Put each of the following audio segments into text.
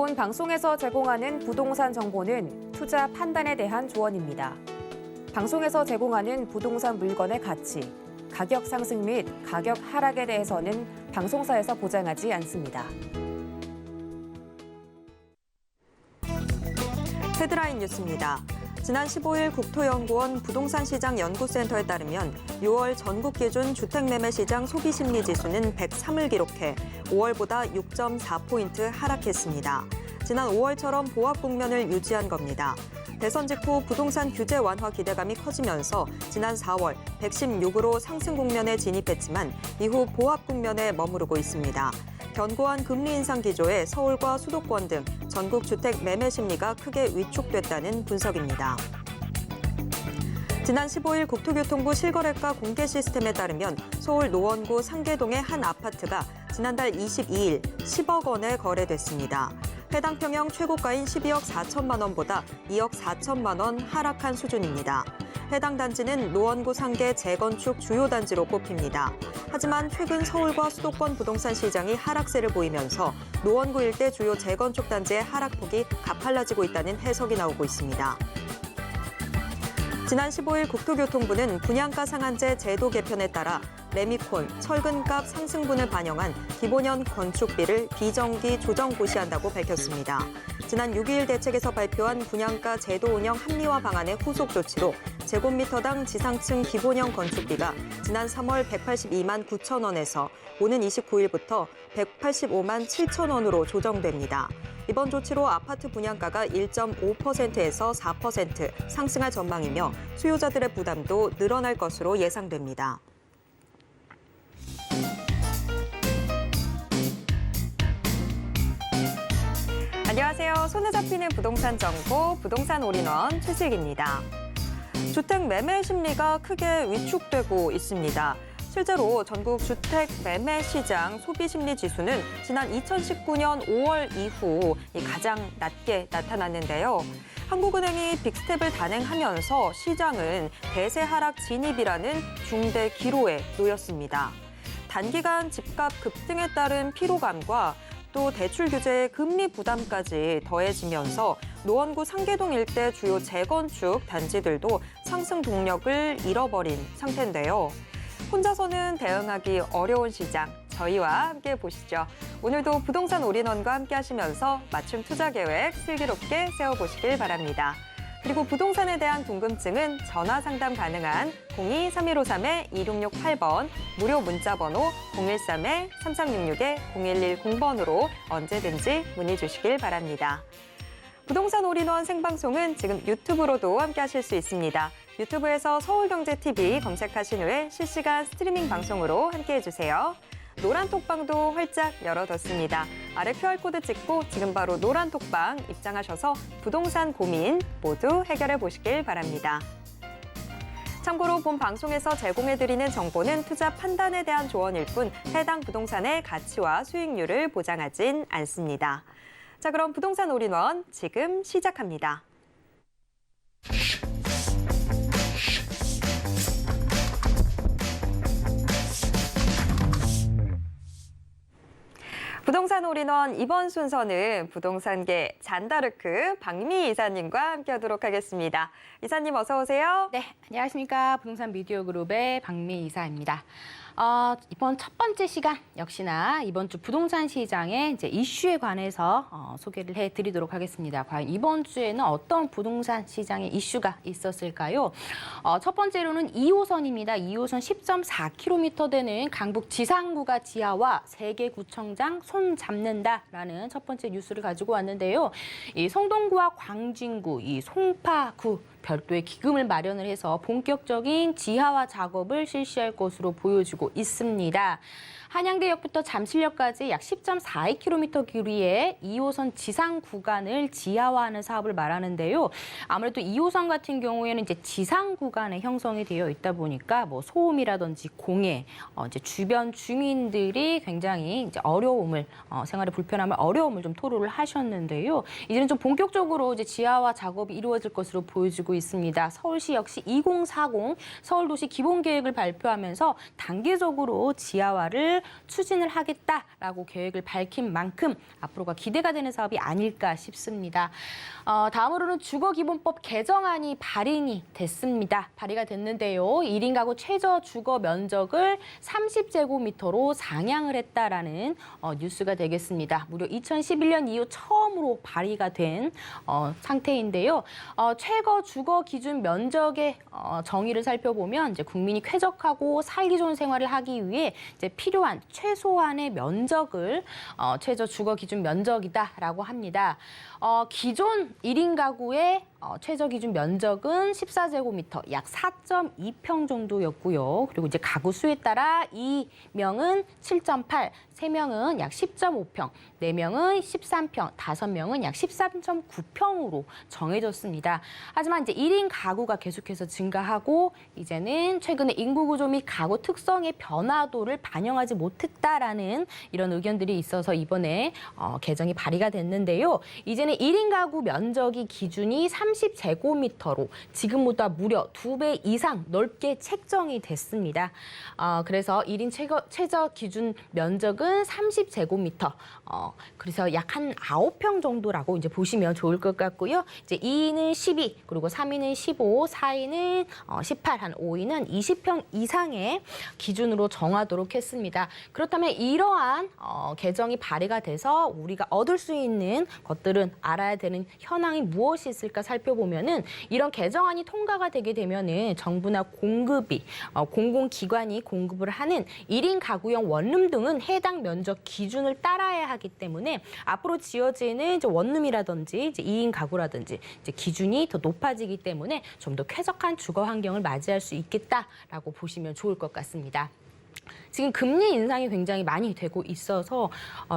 본 방송에서 제공하는 부동산 정보는 투자 판단에 대한 조언입니다. 방송에서 제공하는 부동산 물건의 가치, 가격 상승 및 가격 하락에 대해서는 방송사에서 보장하지 않습니다. 헤드라인 뉴스입니다. 지난 15일 국토연구원 부동산시장연구센터에 따르면 6월 전국 기준 주택매매시장 소비심리지수는 103을 기록해 5월보다 6.4포인트 하락했습니다. 지난 5월처럼 보합 국면을 유지한 겁니다. 대선 직후 부동산 규제 완화 기대감이 커지면서 지난 4월 116으로 상승 국면에 진입했지만 이후 보합 국면에 머무르고 있습니다. 견고한 금리 인상 기조에 서울과 수도권 등 전국 주택 매매 심리가 크게 위축됐다는 분석입니다. 지난 15일 국토교통부 실거래가 공개 시스템에 따르면 서울 노원구 상계동의 한 아파트가 지난달 22일 10억 원에 거래됐습니다. 해당 평형 최고가인 12억 4천만 원보다 2억 4천만 원 하락한 수준입니다. 해당 단지는 노원구 상계 재건축 주요 단지로 꼽힙니다. 하지만 최근 서울과 수도권 부동산 시장이 하락세를 보이면서 노원구 일대 주요 재건축 단지의 하락폭이 가팔라지고 있다는 해석이 나오고 있습니다. 지난 15일 국토교통부는 분양가 상한제 제도 개편에 따라 레미콘, 철근값 상승분을 반영한 기본형 건축비를 비정기 조정 고시한다고 밝혔습니다. 지난 6일 대책에서 발표한 분양가 제도 운영 합리화 방안의 후속 조치로 제곱미터당 지상층 기본형 건축비가 지난 3월 182만 9천 원에서 오는 29일부터 185만 7천 원으로 조정됩니다. 이번 조치로 아파트 분양가가 1.5%에서 4% 상승할 전망이며 수요자들의 부담도 늘어날 것으로 예상됩니다. 안녕하세요. 손에 잡히는 부동산 정보, 부동산 올인원 최슬기입니다. 주택 매매 심리가 크게 위축되고 있습니다. 실제로 전국 주택 매매 시장 소비 심리 지수는 지난 2019년 5월 이후 가장 낮게 나타났는데요. 한국은행이 빅스텝을 단행하면서 시장은 대세 하락 진입이라는 중대 기로에 놓였습니다. 단기간 집값 급등에 따른 피로감과 또 대출 규제의 금리 부담까지 더해지면서 노원구 상계동 일대 주요 재건축 단지들도 상승 동력을 잃어버린 상태인데요. 혼자서는 대응하기 어려운 시장, 저희와 함께 보시죠. 오늘도 부동산 올인원과 함께 하시면서 맞춤 투자 계획 슬기롭게 세워보시길 바랍니다. 그리고 부동산에 대한 궁금증은 전화 상담 가능한 02-3153-2668번, 무료 문자번호 013-3366-0110번으로 언제든지 문의 주시길 바랍니다. 부동산 올인원 생방송은 지금 유튜브로도 함께 하실 수 있습니다. 유튜브에서 서울경제TV 검색하신 후에 실시간 스트리밍 방송으로 함께 해주세요. 노란 톡방도 활짝 열어뒀습니다. 아래 QR코드 찍고 지금 바로 노란 톡방 입장하셔서 부동산 고민 모두 해결해 보시길 바랍니다. 참고로 본 방송에서 제공해드리는 정보는 투자 판단에 대한 조언일 뿐 해당 부동산의 가치와 수익률을 보장하진 않습니다. 자, 그럼 부동산 올인원 지금 시작합니다. 부동산 올인원 이번 순서는 부동산계 잔다르크 박미 이사님과 함께하도록 하겠습니다. 이사님 어서 오세요. 네, 안녕하십니까. 부동산 미디어 그룹의 박미 이사입니다. 이번 첫 번째 시간 역시나 이번 주 부동산 시장의 이제 이슈에 관해서 소개를 해드리도록 하겠습니다. 과연 이번 주에는 어떤 부동산 시장의 이슈가 있었을까요? 첫 번째로는 2호선입니다. 2호선 10.4km 되는 강북 지상구가 지하와 세계구청장 손 잡는다라는 첫 번째 뉴스를 가지고 왔는데요. 이 성동구와 광진구, 이 송파구 별도의 기금을 마련을 해서 본격적인 지하화 작업을 실시할 것으로 보여지고 있습니다. 한양대역부터 잠실역까지 약 10.42km 길이의 2호선 지상 구간을 지하화하는 사업을 말하는데요. 아무래도 2호선 같은 경우에는 이제 지상 구간에 형성이 되어 있다 보니까 뭐 소음이라든지 공해, 이제 주변 주민들이 굉장히 이제 어려움을 생활에 불편함을 어려움을 좀 토로를 하셨는데요. 이제는 좀 본격적으로 이제 지하화 작업이 이루어질 것으로 보여지고 있습니다. 서울시 역시 2040 서울도시 기본계획을 발표하면서 단계적으로 지하화를 사업을 추진을 하겠다라고 계획을 밝힌 만큼 앞으로가 기대가 되는 사업이 아닐까 싶습니다. 다음으로는 주거기본법 개정안이 발의가 됐는데요. 1인 가구 최저 주거 면적을 30제곱미터로 상향을 했다라는 뉴스가 되겠습니다. 무려 2011년 이후 처음으로 발의가 된 상태인데요. 최고 주거 기준 면적의 정의를 살펴보면 이제 국민이 쾌적하고 살기 좋은 생활을 하기 위해 이제 필요한 최소한의 면적을 최저 주거 기준 면적이다라고 합니다. 기존 1인 가구의 최저 기준 면적은 14제곱미터, 약 4.2평 정도였고요. 그리고 이제 가구 수에 따라 2명은 7.8, 3명은 약 10.5평, 4명은 13평, 5명은 약 13.9평으로 정해졌습니다. 하지만 이제 1인 가구가 계속해서 증가하고 이제는 최근에 인구 구조 및 가구 특성의 변화도를 반영하지 못했다라는 이런 의견들이 있어서 이번에 개정이 발의가 됐는데요. 이제는 1인 가구 면적이 기준이 30제곱미터로 지금보다 무려 2배 이상 넓게 책정이 됐습니다. 그래서 1인 최저 기준 면적은 30제곱미터. 그래서 약 한 9평 정도라고 이제 보시면 좋을 것 같고요. 이제 2인은 12, 그리고 3인은 15, 4인은 18, 한 5인은 20평 이상의 기준으로 정하도록 했습니다. 그렇다면 이러한 개정이 발의가 돼서 우리가 얻을 수 있는 것들은 알아야 되는 현황이 무엇이 있을까 살펴보면은 이런 개정안이 통과가 되게 되면은 정부나 공급이 공공기관이 공급을 하는 1인 가구용 원룸 등은 해당 면적 기준을 따라야 하기 때문에 앞으로 지어지는 이제 원룸이라든지 이제 2인 가구라든지 이제 기준이 더 높아지기 때문에 좀 더 쾌적한 주거 환경을 맞이할 수 있겠다라고 보시면 좋을 것 같습니다. 지금 금리 인상이 굉장히 많이 되고 있어서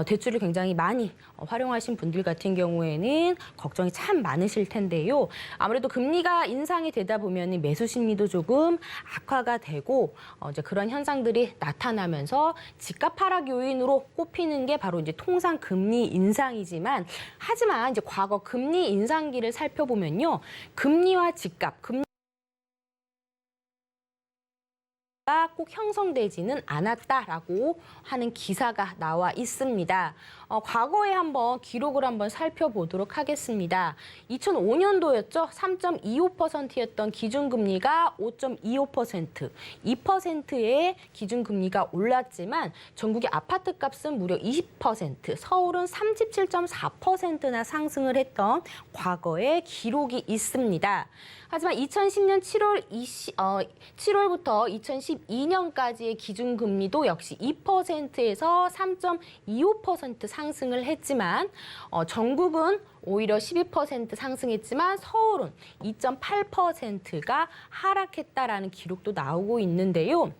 대출을 굉장히 많이 활용하신 분들 같은 경우에는 걱정이 참 많으실 텐데요. 아무래도 금리가 인상이 되다 보면 매수 심리도 조금 악화가 되고 이제 그런 현상들이 나타나면서 집값 하락 요인으로 꼽히는 게 바로 이제 통상 금리 인상이지만 하지만 이제 과거 금리 인상기를 살펴보면요. 금리와 집값, 꼭 형성되지는 않았다라고 하는 기사가 나와 있습니다. 과거에 한번 기록을 한번 살펴보도록 하겠습니다. 2005년도였죠. 3.25%였던 기준금리가 5.25%, 2%의 기준금리가 올랐지만 전국의 아파트 값은 무려 20%, 서울은 37.4%나 상승을 했던 과거의 기록이 있습니다. 하지만 2010년 7월부터 2012년까지의 기준금리도 역시 2%에서 3.25% 상승을 했지만 전국은 오히려 12% 상승했지만 서울은 2.8%가 하락했다라는 기록도 나오고 있는데요.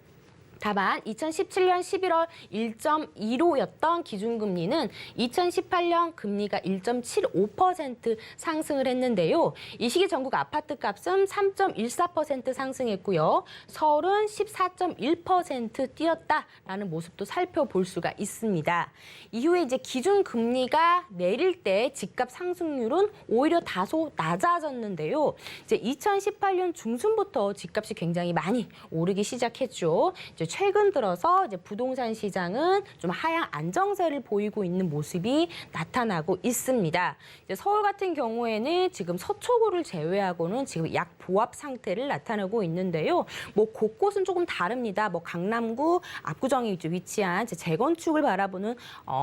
다만 2017년 11월 1.15였던 기준금리는 2018년 금리가 1.75% 상승을 했는데요. 이 시기 전국 아파트 값은 3.14% 상승했고요. 서울은 14.1% 뛰었다라는 모습도 살펴볼 수가 있습니다. 이후에 이제 기준금리가 내릴 때 집값 상승률은 오히려 다소 낮아졌는데요. 이제 2018년 중순부터 집값이 굉장히 많이 오르기 시작했죠. 이제 최근 들어서 이제 부동산 시장은 좀 하향 안정세를 보이고 있는 모습이 나타나고 있습니다. 이제 서울 같은 경우에는 지금 서초구를 제외하고는 지금 약 보합 상태를 나타내고 있는데요. 뭐 곳곳은 조금 다릅니다. 뭐 강남구 압구정에 위치한 이제 재건축을 바라보는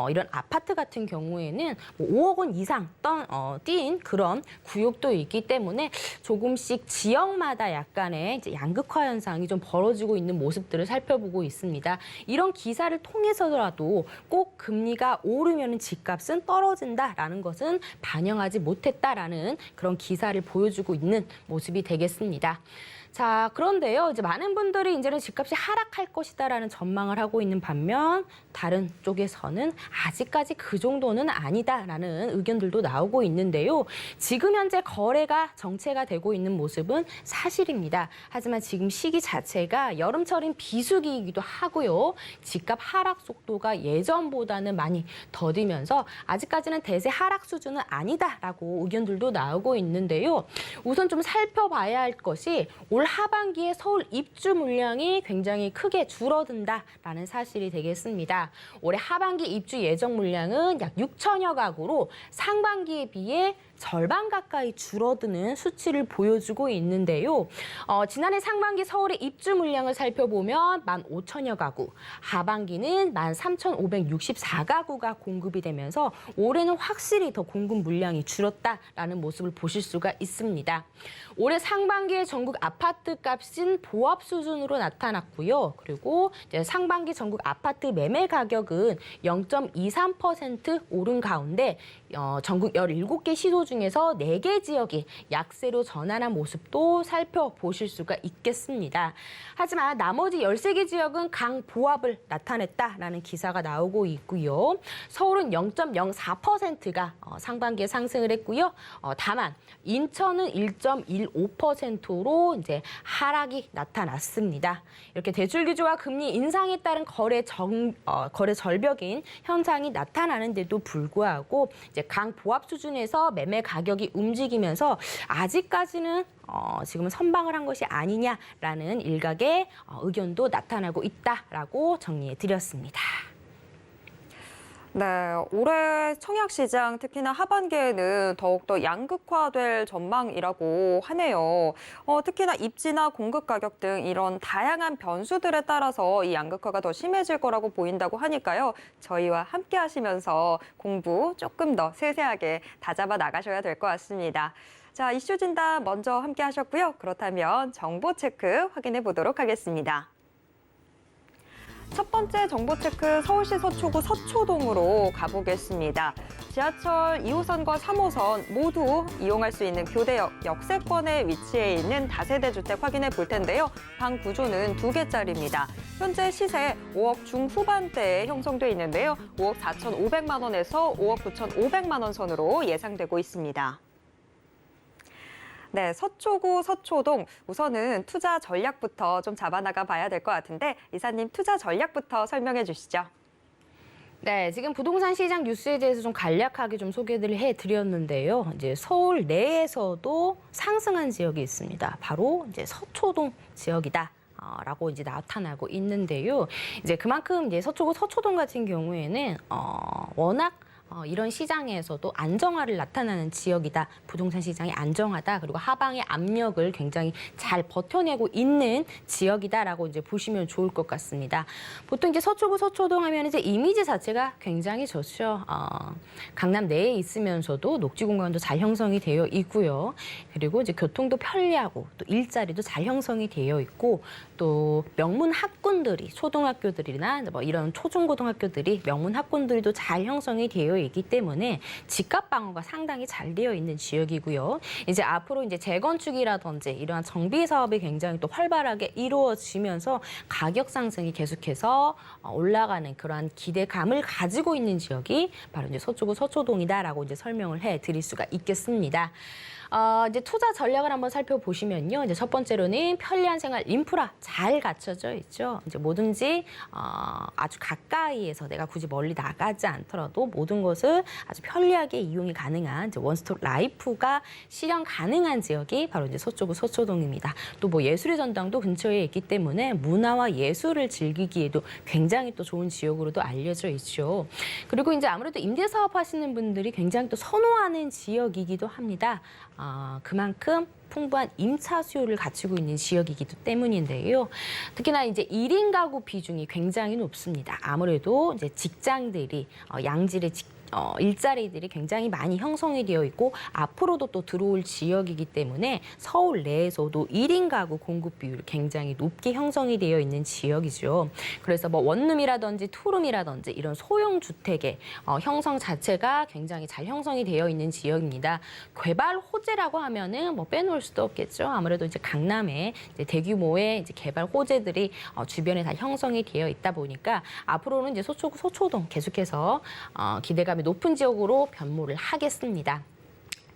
이런 아파트 같은 경우에는 뭐 5억 원 이상 뛴 그런 구역도 있기 때문에 조금씩 지역마다 약간의 이제 양극화 현상이 좀 벌어지고 있는 모습들을 살펴보고 있습니다. 이런 기사를 통해서라도 꼭 금리가 오르면 집값은 떨어진다라는 것은 반영하지 못했다라는 그런 기사를 보여주고 있는 모습이 되겠습니다. 자, 그런데요. 이제 많은 분들이 이제는 집값이 하락할 것이다라는 전망을 하고 있는 반면 다른 쪽에서는 아직까지 그 정도는 아니다라는 의견들도 나오고 있는데요. 지금 현재 거래가 정체가 되고 있는 모습은 사실입니다. 하지만 지금 시기 자체가 여름철인 비수기이기도 하고요. 집값 하락 속도가 예전보다는 많이 더디면서 아직까지는 대세 하락 수준은 아니다라고 의견들도 나오고 있는데요. 우선 좀 살펴봐야 할 것이 올 하반기에 서울 입주 물량이 굉장히 크게 줄어든다라는 사실이 되겠습니다. 올해 하반기 입주 예정 물량은 약 6천여 가구로 상반기에 비해 절반 가까이 줄어드는 수치를 보여주고 있는데요. 지난해 상반기 서울의 입주 물량을 살펴보면 15,000여 가구, 하반기는 13,564가구가 공급이 되면서 올해는 확실히 더 공급 물량이 줄었다라는 모습을 보실 수가 있습니다. 올해 상반기에 전국 아파트 값은 보합 수준으로 나타났고요. 그리고 이제 상반기 전국 아파트 매매 가격은 0.23% 오른 가운데 전국 17개 시도 중에서 4개 지역이 약세로 전환한 모습도 살펴보실 수가 있겠습니다. 하지만 나머지 13개 지역은 강보합을 나타냈다라는 기사가 나오고 있고요. 서울은 0.04%가 상반기에 상승을 했고요. 다만 인천은 1.15%로 이제 하락이 나타났습니다. 이렇게 대출 규제와 금리 인상에 따른 거래 절벽인 현상이 나타나는데도 불구하고 이제 강보합 수준에서 매매 가격이 움직이면서 아직까지는 지금은 선방을 한 것이 아니냐라는 일각의 의견도 나타나고 있다라고 정리해 드렸습니다. 네, 올해 청약시장 특히나 하반기에는 더욱더 양극화될 전망이라고 하네요. 특히나 입지나 공급 가격 등 이런 다양한 변수들에 따라서 이 양극화가 더 심해질 거라고 보인다고 하니까요. 저희와 함께 하시면서 공부 조금 더 세세하게 다잡아 나가셔야 될 것 같습니다. 자, 이슈 진단 먼저 함께 하셨고요. 그렇다면 정보 체크 확인해 보도록 하겠습니다. 첫 번째 정보 체크 서울시 서초구 서초동으로 가보겠습니다. 지하철 2호선과 3호선 모두 이용할 수 있는 교대역 역세권에 위치해 있는 다세대 주택 확인해 볼 텐데요. 방 구조는 2개짜리입니다. 현재 시세 5억 중후반대에 형성돼 있는데요. 5억 4,500만 원에서 5억 9,500만 원 선으로 예상되고 있습니다. 네, 서초구 서초동 우선은 투자 전략부터 좀 잡아나가 봐야 될 것 같은데 이사님 투자 전략부터 설명해 주시죠. 네, 지금 부동산 시장 뉴스에 대해서 좀 간략하게 좀 소개를 해드렸는데요. 이제 서울 내에서도 상승한 지역이 있습니다. 바로 이제 서초동 지역이다. 라고 이제 나타나고 있는데요. 이제 그만큼 이제 서초구 서초동 같은 경우에는 워낙 이런 시장에서도 안정화를 나타나는 지역이다. 부동산 시장이 안정하다. 그리고 하방의 압력을 굉장히 잘 버텨내고 있는 지역이다라고 이제 보시면 좋을 것 같습니다. 보통 이제 서초구 서초동 하면 이제 이미지 자체가 굉장히 좋죠. 강남 내에 있으면서도 녹지 공간도 잘 형성이 되어 있고요. 그리고 이제 교통도 편리하고 또 일자리도 잘 형성이 되어 있고 또 명문 학군들이 초등학교들이나 뭐 이런 초중고등학교들이 명문 학군들이도 잘 형성이 되어 있기 때문에 집값 방어가 상당히 잘 되어 있는 지역이고요. 이제 앞으로 이제 재건축이라든지 이러한 정비 사업이 굉장히 또 활발하게 이루어지면서 가격 상승이 계속해서 올라가는 그러한 기대감을 가지고 있는 지역이 바로 이제 서초구 서초동이다라고 이제 설명을 해드릴 수가 있겠습니다. 이제 투자 전략을 한번 살펴보시면요. 이제 첫 번째로는 편리한 생활 인프라 잘 갖춰져 있죠. 이제 뭐든지 아주 가까이에서 내가 굳이 멀리 나가지 않더라도 모든 것을 아주 편리하게 이용이 가능한 이제 원스톱 라이프가 실현 가능한 지역이 바로 이제 서초구 서초동입니다. 또 뭐 예술의 전당도 근처에 있기 때문에 문화와 예술을 즐기기에도 굉장히 또 좋은 지역으로도 알려져 있죠. 그리고 이제 아무래도 임대 사업 하시는 분들이 굉장히 또 선호하는 지역이기도 합니다. 그만큼 풍부한 임차 수요를 갖추고 있는 지역이기도 때문인데요. 특히나 이제 1인 가구 비중이 굉장히 높습니다. 아무래도 이제 직장들이 양질의 일자리들이 굉장히 많이 형성이 되어 있고 앞으로도 또 들어올 지역이기 때문에 서울 내에서도 1인 가구 공급 비율이 굉장히 높게 형성이 되어 있는 지역이죠. 그래서 뭐 원룸이라든지 투룸이라든지 이런 소형 주택의 형성 자체가 굉장히 잘 형성이 되어 있는 지역입니다. 개발 호재라고 하면은 뭐 빼놓을 수도 없겠죠. 아무래도 이제 강남에 이제 대규모의 이제 개발 호재들이 주변에 다 형성이 되어 있다 보니까 앞으로는 이제 서초구 서초동 계속해서 기대감이 높은 지역으로 변모를 하겠습니다.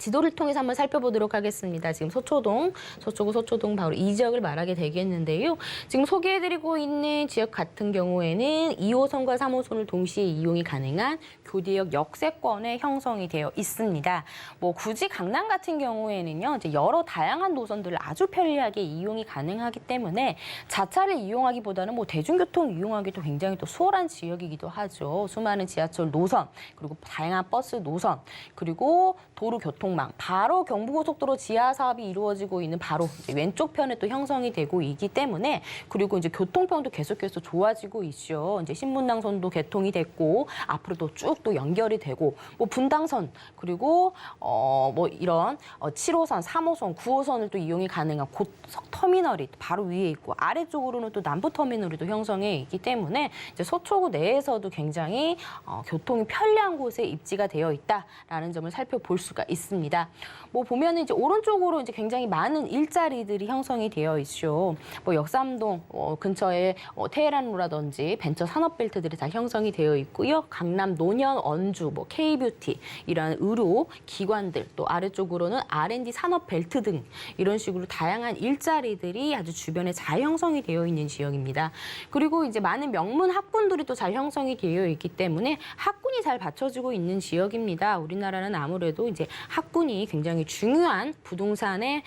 지도를 통해서 한번 살펴보도록 하겠습니다. 지금 서초동, 서초구 서초동 바로 이 지역을 말하게 되겠는데요. 지금 소개해드리고 있는 지역 같은 경우에는 2호선과 3호선을 동시에 이용이 가능한 교대역 역세권에 형성이 되어 있습니다. 뭐 굳이 강남 같은 경우에는요, 이제 여러 다양한 노선들을 아주 편리하게 이용이 가능하기 때문에 자차를 이용하기보다는 뭐 대중교통 이용하기도 굉장히 또 수월한 지역이기도 하죠. 수많은 지하철 노선, 그리고 다양한 버스 노선, 그리고 도로 교통망, 바로 경부고속도로 지하 사업이 이루어지고 있는 바로 이제 왼쪽 편에 또 형성이 되고 있기 때문에, 그리고 이제 교통편도 계속해서 좋아지고 있죠. 이제 신분당선도 개통이 됐고 앞으로도 쭉 또 연결이 되고, 뭐 분당선, 그리고 뭐 이런 7호선, 3호선, 9호선을 또 이용이 가능한 고속 터미널이 바로 위에 있고, 아래쪽으로는 또 남부 터미널이 또 형성해 있기 때문에 이제 서초구 내에서도 굉장히 교통이 편리한 곳에 입지가 되어 있다라는 점을 살펴볼 수가 있습니다. 뭐 보면은 이제 오른쪽으로 이제 굉장히 많은 일자리들이 형성이 되어 있죠. 뭐 역삼동 근처에 테헤란로라든지 벤처 산업벨트들이 다 형성이 되어 있고요. 강남, 노년, 언주, 뭐 K뷰티 이런 의료 기관들, 또 아래쪽으로는 R&D 산업벨트 등 이런 식으로 다양한 일자리들이 아주 주변에 잘 형성이 되어 있는 지역입니다. 그리고 이제 많은 명문 학군들이 또 잘 형성이 되어 있기 때문에 학군이 잘 받쳐지고 있는 지역입니다. 우리나라는 아무래도 이제 학군이 굉장히 중요한 부동산의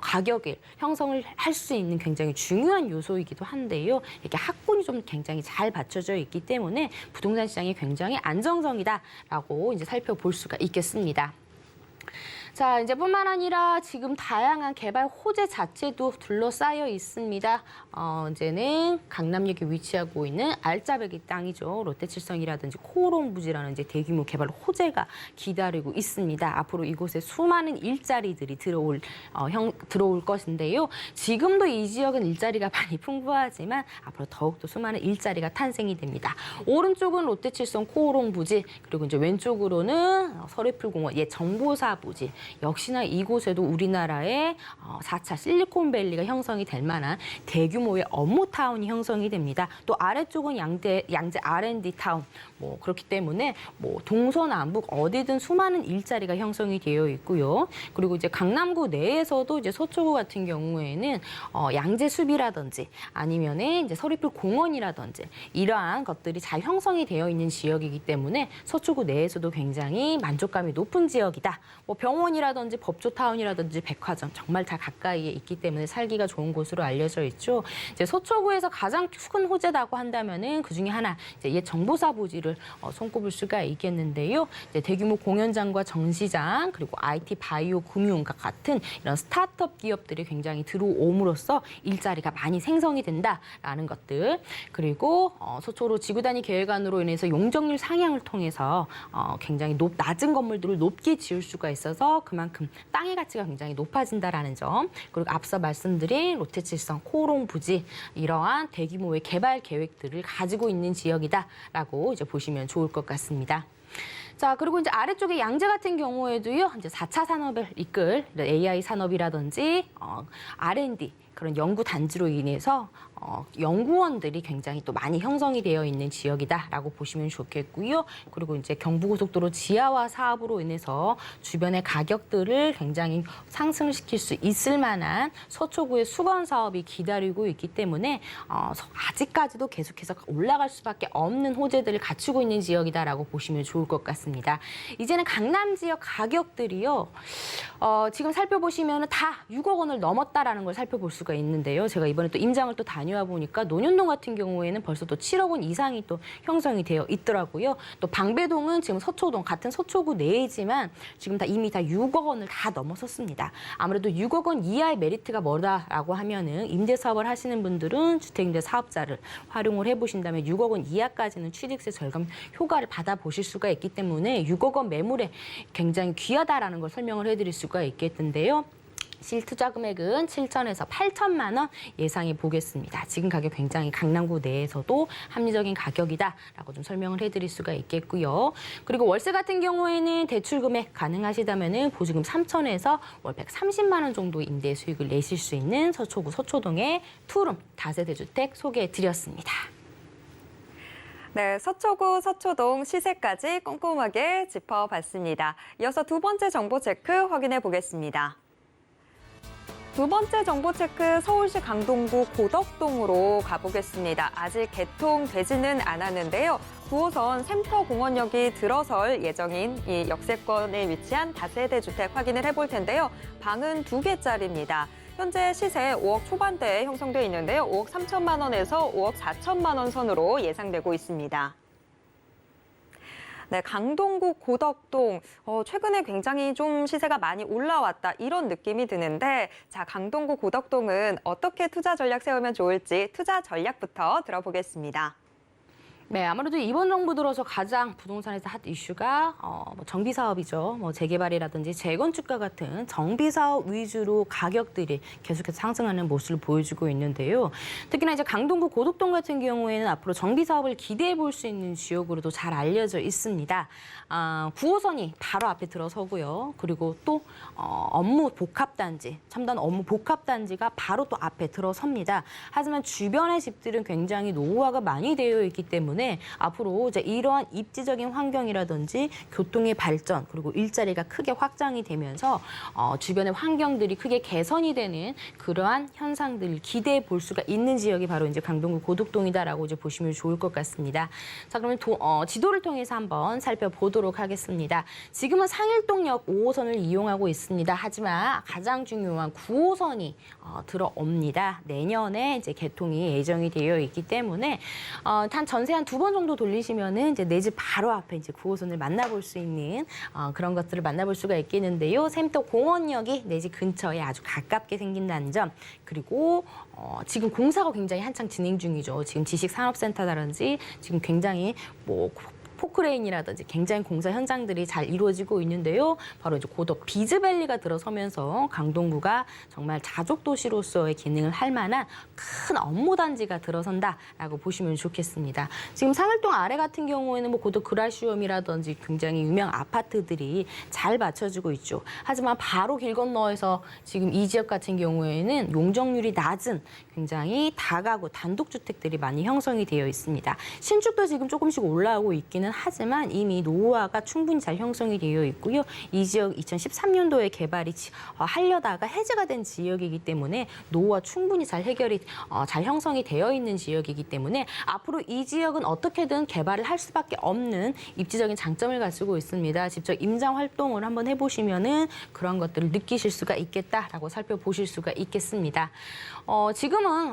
가격을 형성을 할 수 있는 굉장히 중요한 요소이기도 한데요. 이렇게 학군이 좀 굉장히 잘 받쳐져 있기 때문에 부동산 시장이 굉장히 안정적이다라고 이제 살펴볼 수가 있겠습니다. 자, 이제 뿐만 아니라 지금 다양한 개발 호재 자체도 둘러싸여 있습니다. 이제는 강남역에 위치하고 있는 알짜배기 땅이죠. 롯데칠성이라든지 코오롱 부지라는 이제 대규모 개발 호재가 기다리고 있습니다. 앞으로 이곳에 수많은 일자리들이 들어올 것인데요. 지금도 이 지역은 일자리가 많이 풍부하지만 앞으로 더욱더 수많은 일자리가 탄생이 됩니다. 오른쪽은 롯데칠성 코오롱 부지, 그리고 이제 왼쪽으로는 서리풀공원 옛 정보사 부지. 역시나 이곳에도 우리나라의 4차 실리콘밸리가 형성이 될 만한 대규모의 업무타운이 형성이 됩니다. 또 아래쪽은 양재 R&D 타운. 뭐 그렇기 때문에 뭐 동서남북 어디든 수많은 일자리가 형성이 되어 있고요. 그리고 이제 강남구 내에서도 이제 서초구 같은 경우에는 양재숲이라든지 아니면은 이제 서리풀 공원이라든지 이러한 것들이 잘 형성이 되어 있는 지역이기 때문에 서초구 내에서도 굉장히 만족감이 높은 지역이다. 뭐 병원이라든지 법조타운이라든지 백화점 정말 다 가까이에 있기 때문에 살기가 좋은 곳으로 알려져 있죠. 이제 서초구에서 가장 큰 호재라고 한다면은 그 중에 하나 이제 옛 정보사 부지를 손꼽을 수가 있겠는데요. 이제 대규모 공연장과 전시장, 그리고 IT, 바이오, 금융과 같은 이런 스타트업 기업들이 굉장히 들어옴으로써 일자리가 많이 생성이 된다라는 것들. 그리고 서초로 지구단위 계획안으로 인해서 용적률 상향을 통해서 굉장히 낮은 건물들을 높게 지을 수가 있어서 그만큼 땅의 가치가 굉장히 높아진다라는 점. 그리고 앞서 말씀드린 롯데칠성 코오롱 부지, 이러한 대규모의 개발 계획들을 가지고 있는 지역이다라고 이제 보시면 좋을 것 같습니다. 자, 그리고 이제 아래쪽에 양재 같은 경우에도요, 이제 4차 산업을 이끌 AI 산업이라든지 R&D 그런 연구 단지로 인해서 연구원들이 굉장히 또 많이 형성이 되어 있는 지역이다라고 보시면 좋겠고요. 그리고 이제 경부고속도로 지하화 사업으로 인해서 주변의 가격들을 굉장히 상승을 시킬 수 있을 만한 서초구의 수건 사업이 기다리고 있기 때문에 아직까지도 계속해서 올라갈 수밖에 없는 호재들을 갖추고 있는 지역이다라고 보시면 좋을 것 같습니다. 이제는 강남 지역 가격들이요, 지금 살펴보시면 다 6억 원을 넘었다라는 걸 살펴볼 수가 있는데요. 제가 이번에 또 임장을 또 다녀와 보니까 논현동 같은 경우에는 벌써 또 7억 원 이상이 또 형성이 되어 있더라고요. 또 방배동은 지금 서초동 같은 서초구 내이지만 지금 이미 다 6억 원을 다 넘어섰습니다. 아무래도 6억 원 이하의 메리트가 뭐다라고 하면은 임대 사업을 하시는 분들은 주택임대 사업자를 활용을 해보신다면 6억 원 이하까지는 취득세 절감 효과를 받아보실 수가 있기 때문에 6억 원 매물에 굉장히 귀하다라는 걸 설명을 해드릴 수가 있겠는데요. 실투자 금액은 7천에서 8천만 원 예상해 보겠습니다. 지금 가격 굉장히 강남구 내에서도 합리적인 가격이다라고 좀 설명을 해드릴 수가 있겠고요. 그리고 월세 같은 경우에는 대출 금액 가능하시다면은 보증금 3천에서 월백 30만 원 정도 임대 수익을 내실 수 있는 서초구 서초동의 투룸 다세대 주택 소개해 드렸습니다. 네, 서초구, 서초동 시세까지 꼼꼼하게 짚어봤습니다. 이어서 두 번째 정보 체크 확인해 보겠습니다. 두 번째 정보 체크 서울시 강동구 고덕동으로 가보겠습니다. 아직 개통되지는 않았는데요. 9호선 샘터공원역이 들어설 예정인 이 역세권에 위치한 다세대 주택 확인을 해볼 텐데요. 방은 2개짜리입니다. 현재 시세 5억 초반대에 형성돼 있는데요. 5억 3천만 원에서 5억 4천만 원 선으로 예상되고 있습니다. 네, 강동구 고덕동 최근에 굉장히 좀 시세가 많이 올라왔다 이런 느낌이 드는데 자, 강동구 고덕동은 어떻게 투자 전략 세우면 좋을지 투자 전략부터 들어보겠습니다. 네, 아무래도 이번 정부 들어서 가장 부동산에서 핫 이슈가 정비 사업이죠. 재개발이라든지 재건축과 같은 정비 사업 위주로 가격들이 계속해서 상승하는 모습을 보여주고 있는데요. 특히나 이제 강동구 고덕동 같은 경우에는 앞으로 정비 사업을 기대해 볼 수 있는 지역으로도 잘 알려져 있습니다. 9호선이 바로 앞에 들어서고요. 그리고 또 업무 복합단지, 첨단 업무 복합단지가 바로 또 앞에 들어섭니다. 하지만 주변의 집들은 굉장히 노후화가 많이 되어 있기 때문에 앞으로 이제 이러한 입지적인 환경이라든지 교통의 발전 그리고 일자리가 크게 확장이 되면서 주변의 환경들이 크게 개선이 되는 그러한 현상들을 기대해 볼 수가 있는 지역이 바로 이제 강동구 고덕동이다라고 이제 보시면 좋을 것 같습니다. 자, 그러면 지도를 통해서 한번 살펴보도록 하겠습니다. 지금은 상일동역 5호선을 이용하고 있습니다. 하지만 가장 중요한 9호선이 들어옵니다. 내년에 이제 개통이 예정이 되어 있기 때문에 전세 한 2번 정도 돌리시면은 이제 내 집 바로 앞에 이제 9호선을 만나볼 수 있는 그런 것들을 만나볼 수가 있겠는데요. 샘터 공원역이 내 집 근처에 아주 가깝게 생긴다는 점, 그리고 지금 공사가 굉장히 한창 진행 중이죠. 지금 지식산업센터라든지 지금 굉장히 포크레인이라든지 굉장히 공사 현장들이 잘 이루어지고 있는데요. 바로 이제 고덕 비즈밸리가 들어서면서 강동구가 정말 자족 도시로서의 기능을 할 만한 큰 업무 단지가 들어선다라고 보시면 좋겠습니다. 지금 상일동 아래 같은 경우에는 고덕 그라시움이라든지 굉장히 유명 아파트들이 잘 받쳐지고 있죠. 하지만 바로 길 건너에서 지금 이 지역 같은 경우에는 용적률이 낮은 굉장히 다가구 단독주택들이 많이 형성이 되어 있습니다. 신축도 지금 조금씩 올라오고 있기는 하지만 이미 노후화가 충분히 잘 형성이 되어 있고요. 이 지역 2013년도에 개발이 하려다가 해제가 된 지역이기 때문에 노후화 충분히 잘 잘 형성이 되어 있는 지역이기 때문에 앞으로 이 지역은 어떻게든 개발을 할 수밖에 없는 입지적인 장점을 가지고 있습니다. 직접 임장 활동을 한번 해보시면은 그런 것들을 느끼실 수가 있겠다라고 살펴보실 수가 있겠습니다. 지금은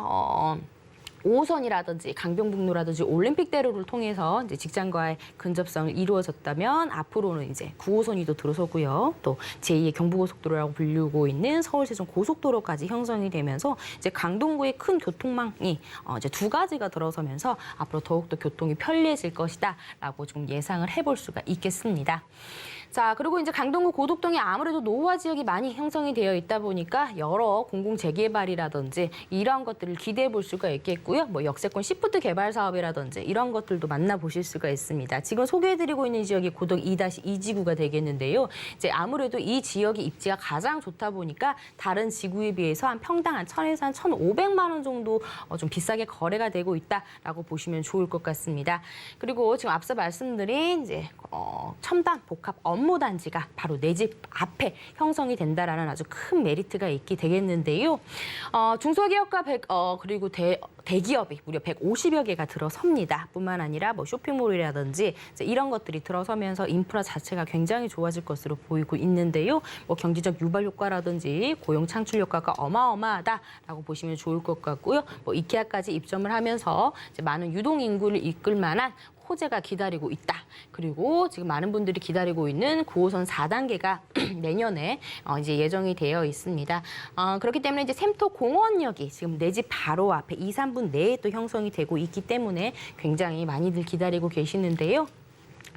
5호선이라든지 강변북로라든지 올림픽대로를 통해서 이제 직장과의 근접성을 이루어졌다면 앞으로는 이제 9호선이 또 들어서고요. 또 제2의 경부고속도로라고 불리고 있는 서울 세종 고속도로까지 형성이 되면서 이제 강동구의 큰 교통망이 이제 2가지가 들어서면서 앞으로 더욱더 교통이 편리해질 것이다라고 좀 예상을 해볼 수가 있겠습니다. 자, 그리고 이제 강동구 고덕동이 아무래도 노후화 지역이 많이 형성이 되어 있다 보니까 여러 공공 재개발이라든지 이러한 것들을 기대해 볼 수가 있겠고요. 역세권 시프트 개발 사업이라든지 이런 것들도 만나보실 수가 있습니다. 지금 소개해드리고 있는 지역이 고덕 2-2지구가 되겠는데요. 이제 아무래도 이 지역의 입지가 가장 좋다 보니까 다른 지구에 비해서 한 평당 한 1,000에서 한 1,500만 원 정도 좀 비싸게 거래가 되고 있다라고 보시면 좋을 것 같습니다. 그리고 지금 앞서 말씀드린 이제 첨단 복합 업무 단지가 바로 내 집 앞에 형성이 된다라는 아주 큰 메리트가 있게 되겠는데요. 중소기업과 그리고 대기업이 무려 150여 개가 들어섭니다. 뿐만 아니라 쇼핑몰이라든지 이런 것들이 들어서면서 인프라 자체가 굉장히 좋아질 것으로 보이고 있는데요. 경제적 유발 효과라든지 고용 창출 효과가 어마어마하다라고 보시면 좋을 것 같고요. 이케아까지 입점을 하면서 이제 많은 유동 인구를 이끌 만한 호재가 기다리고 있다. 그리고 지금 많은 분들이 기다리고 있는 9호선 4단계가 내년에 이제 예정이 되어 있습니다. 그렇기 때문에 이제 샘터 공원역이 지금 내 집 바로 앞에 2, 3분 내에 또 형성이 되고 있기 때문에 굉장히 많이들 기다리고 계시는데요.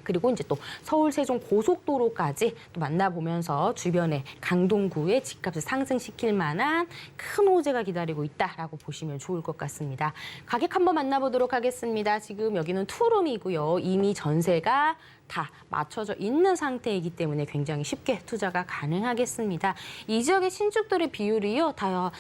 그리고 이제 또 서울 세종 고속도로까지 또 만나보면서 주변에 강동구의 집값을 상승시킬 만한 큰 호재가 기다리고 있다라고 보시면 좋을 것 같습니다. 가격 한번 만나보도록 하겠습니다. 지금 여기는 투룸이고요. 이미 전세가 다 맞춰져 있는 상태이기 때문에 굉장히 쉽게 투자가 가능하겠습니다. 이 지역의 신축들의 비율이요, 다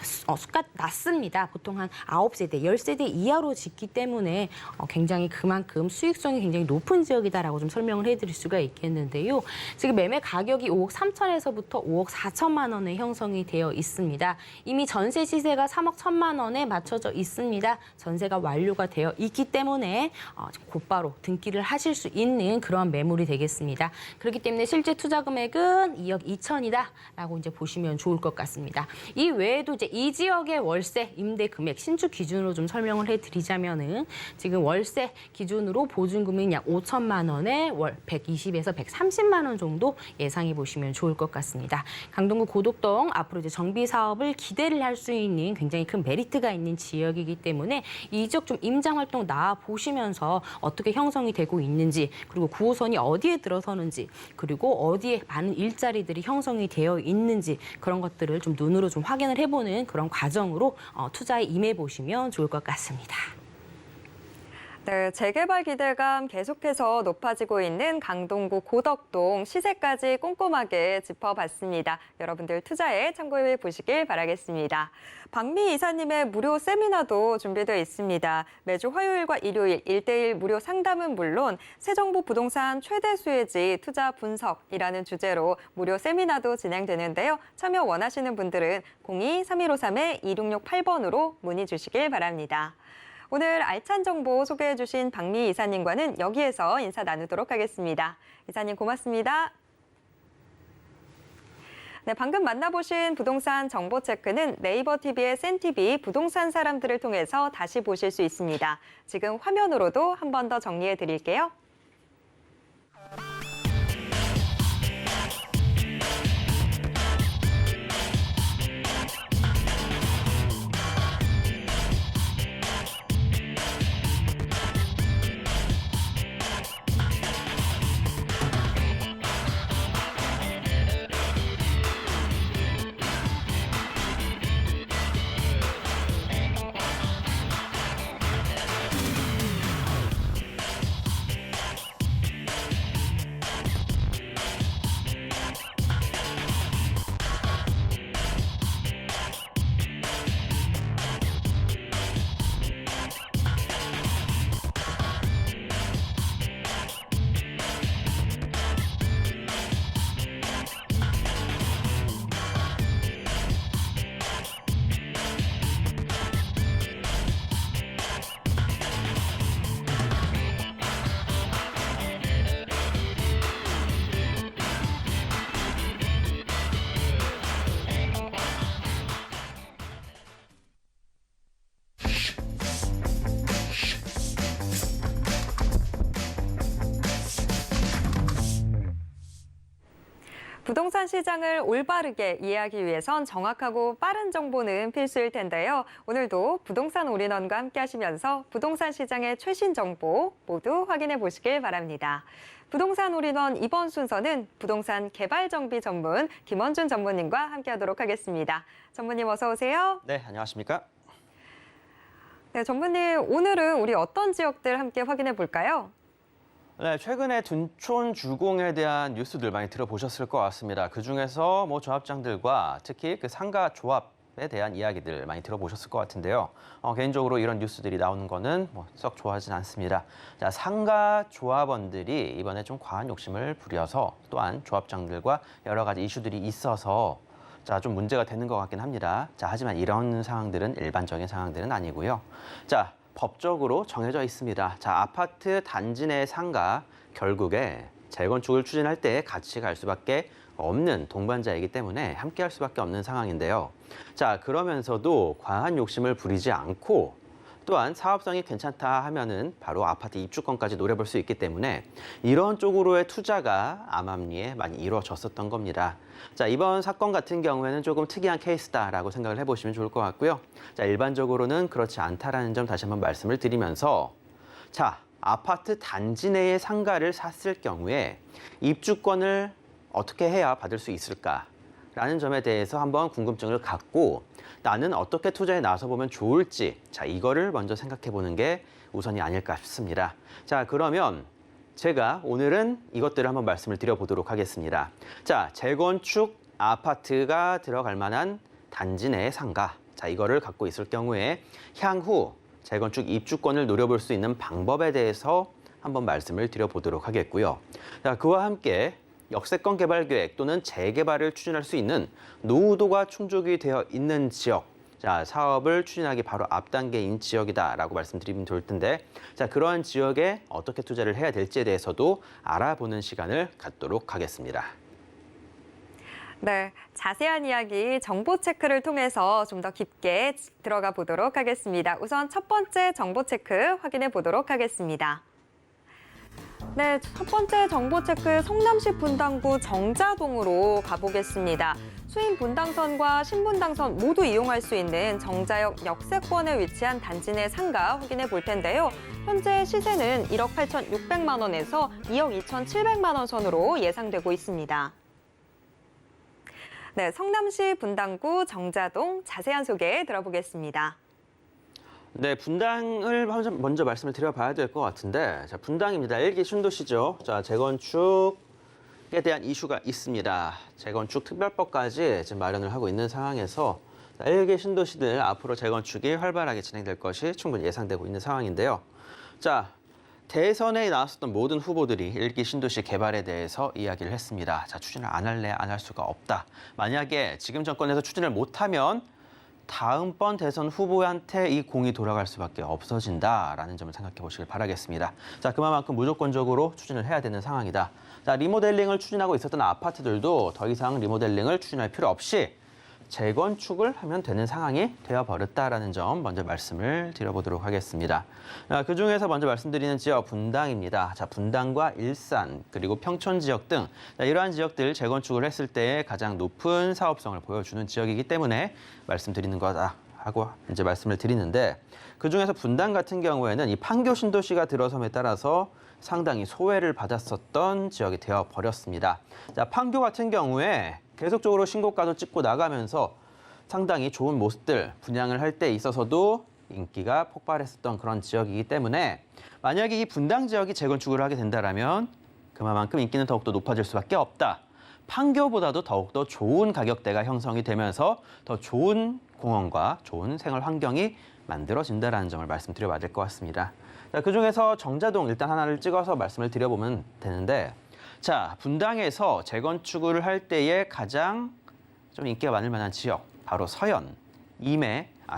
수가 낮습니다. 보통 한 9세대, 10세대 이하로 짓기 때문에 굉장히 그만큼 수익성이 굉장히 높은 지역이다라고 좀 설명을 해드릴 수가 있겠는데요. 지금 매매 가격이 5억 3천에서부터 5억 4천만 원에 형성이 되어 있습니다. 이미 전세 시세가 3억 1천만 원에 맞춰져 있습니다. 전세가 완료가 되어 있기 때문에 곧바로 등기를 하실 수 있는 그런 매물이 되겠습니다. 그렇기 때문에 실제 투자 금액은 2억 2천이다라고 이제 보시면 좋을 것 같습니다. 이 외에도 이제 이 지역의 월세 임대 금액 신축 기준으로 좀 설명을 해드리자면은 지금 월세 기준으로 보증금이 약 5천만 원에 월 120에서 130만 원 정도 예상해 보시면 좋을 것 같습니다. 강동구 고덕동 앞으로 이제 정비 사업을 기대를 할 수 있는 굉장히 큰 메리트가 있는 지역이기 때문에 이 지역 좀 임장 활동 나와 보시면서 어떻게 형성이 되고 있는지 그리고 9호선이 어디에 들어서는지 그리고 어디에 많은 일자리들이 형성이 되어 있는지 그런 것들을 좀 눈으로 좀 확인을 해보는 그런 과정으로 투자에 임해 보시면 좋을 것 같습니다. 네, 재개발 기대감 계속해서 높아지고 있는 강동구 고덕동 시세까지 꼼꼼하게 짚어봤습니다. 여러분들 투자에 참고해 보시길 바라겠습니다. 박미 이사님의 무료 세미나도 준비되어 있습니다. 매주 화요일과 일요일 1대1 무료 상담은 물론 새 정부 부동산 최대 수혜지 투자 분석이라는 주제로 무료 세미나도 진행되는데요. 참여 원하시는 분들은 02-3153-2668번으로 문의 주시길 바랍니다. 오늘 알찬 정보 소개해 주신 박미 이사님과는 여기에서 인사 나누도록 하겠습니다. 이사님 고맙습니다. 네, 방금 만나보신 부동산 정보 체크는 네이버 TV의 센TV 부동산 사람들을 통해서 다시 보실 수 있습니다. 지금 화면으로도 한 번 더 정리해 드릴게요. 부동산 시장을 올바르게 이해하기 위해선 정확하고 빠른 정보는 필수일 텐데요. 오늘도 부동산 올인원과 함께 하시면서 부동산 시장의 최신 정보 모두 확인해 보시길 바랍니다. 부동산 올인원 이번 순서는 부동산 개발 정비 전문 김원준 전무님과 함께 하도록 하겠습니다. 전무님 어서 오세요. 네, 안녕하십니까? 네, 전무님 오늘은 우리 어떤 지역들 함께 확인해 볼까요? 네, 최근에 둔촌 주공에 대한 뉴스들 많이 들어보셨을 것 같습니다. 그중에서 조합장들과 특히 그 상가 조합에 대한 이야기들 많이 들어보셨을 것 같은데요. 개인적으로 이런 뉴스들이 나오는 거는 썩 좋아하진 않습니다. 자, 상가 조합원들이 이번에 좀 과한 욕심을 부려서 또한 조합장들과 여러 가지 이슈들이 있어서 좀 문제가 되는 것 같긴 합니다. 자, 하지만 이런 상황들은 일반적인 상황들은 아니고요. 자, 법적으로 정해져 있습니다. 자, 아파트 단지 내 상가 결국에 재건축을 추진할 때 같이 갈 수밖에 없는 동반자이기 때문에 함께 할 수밖에 없는 상황인데요. 자, 그러면서도 과한 욕심을 부리지 않고 또한 사업성이 괜찮다 하면은 바로 아파트 입주권까지 노려볼 수 있기 때문에 이런 쪽으로의 투자가 암암리에 많이 이루어졌었던 겁니다. 자, 이번 사건 같은 경우에는 조금 특이한 케이스다라고 생각을 해보시면 좋을 것 같고요. 자, 일반적으로는 그렇지 않다라는 점 다시 한번 말씀을 드리면서 자, 아파트 단지 내의 상가를 샀을 경우에 입주권을 어떻게 해야 받을 수 있을까라는 점에 대해서 한번 궁금증을 갖고 나는 어떻게 투자에 나서보면 좋을지 자, 이거를 먼저 생각해 보는 게 우선이 아닐까 싶습니다. 자, 그러면 제가 오늘은 이것들을 한번 말씀을 드려보도록 하겠습니다. 자, 재건축 아파트가 들어갈 만한 단지 내의 상가. 자, 이거를 갖고 있을 경우에 향후 재건축 입주권을 노려볼 수 있는 방법에 대해서 한번 말씀을 드려보도록 하겠고요. 자, 그와 함께 역세권 개발 계획 또는 재개발을 추진할 수 있는 노후도가 충족이 되어 있는 지역, 자, 사업을 추진하기 바로 앞 단계인 지역이다라고 말씀드리면 좋을 텐데, 자, 그러한 지역에 어떻게 투자를 해야 될지에 대해서도 알아보는 시간을 갖도록 하겠습니다. 네, 자세한 이야기 정보 체크를 통해서 좀 더 깊게 들어가 보도록 하겠습니다. 우선 첫 번째 정보 체크 확인해 보도록 하겠습니다. 네, 첫 번째 정보 체크 성남시 분당구 정자동으로 가보겠습니다. 수인 분당선과 신분당선 모두 이용할 수 있는 정자역 역세권에 위치한 단지 내 상가 확인해 볼 텐데요. 현재 시세는 1억 8,600만 원에서 2억 2,700만 원 선으로 예상되고 있습니다. 네, 성남시 분당구 정자동 자세한 소개 들어보겠습니다. 네, 분당을 먼저 말씀을 드려봐야 될 것 같은데, 자, 분당입니다. 1기 신도시죠. 자, 재건축에 대한 이슈가 있습니다. 재건축 특별법까지 지금 마련을 하고 있는 상황에서 1기 신도시들 앞으로 재건축이 활발하게 진행될 것이 충분히 예상되고 있는 상황인데요. 자, 대선에 나왔었던 모든 후보들이 1기 신도시 개발에 대해서 이야기를 했습니다. 자, 추진을 안 할래? 안 할 수가 없다. 만약에 지금 정권에서 추진을 못하면 다음번 대선 후보한테 이 공이 돌아갈 수밖에 없어진다라는 점을 생각해 보시길 바라겠습니다. 자, 그만큼 무조건적으로 추진을 해야 되는 상황이다. 자, 리모델링을 추진하고 있었던 아파트들도 더 이상 리모델링을 추진할 필요 없이 재건축을 하면 되는 상황이 되어버렸다라는 점 먼저 말씀을 드려보도록 하겠습니다. 그중에서 먼저 말씀드리는 지역 분당입니다. 자, 분당과 일산 그리고 평촌 지역 등 이러한 지역들 재건축을 했을 때 가장 높은 사업성을 보여주는 지역이기 때문에 말씀드리는 거다 하고 이제 말씀을 드리는데, 그중에서 분당 같은 경우에는 이 판교 신도시가 들어섬에 따라서 상당히 소외를 받았었던 지역이 되어버렸습니다. 자, 판교 같은 경우에 계속적으로 신고가도 찍고 나가면서 상당히 좋은 모습들 분양을 할 때 있어서도 인기가 폭발했었던 그런 지역이기 때문에 만약에 이 분당 지역이 재건축을 하게 된다면 그만큼 인기는 더욱더 높아질 수밖에 없다. 판교보다도 더욱더 좋은 가격대가 형성이 되면서 더 좋은 공원과 좋은 생활 환경이 만들어진다는 점을 말씀드려봐야 될 것 같습니다. 자, 그중에서 정자동 일단 하나를 찍어서 말씀을 드려보면 되는데, 자, 분당에서 재건축을 할 때에 가장 좀 인기가 많을 만한 지역, 바로 서현,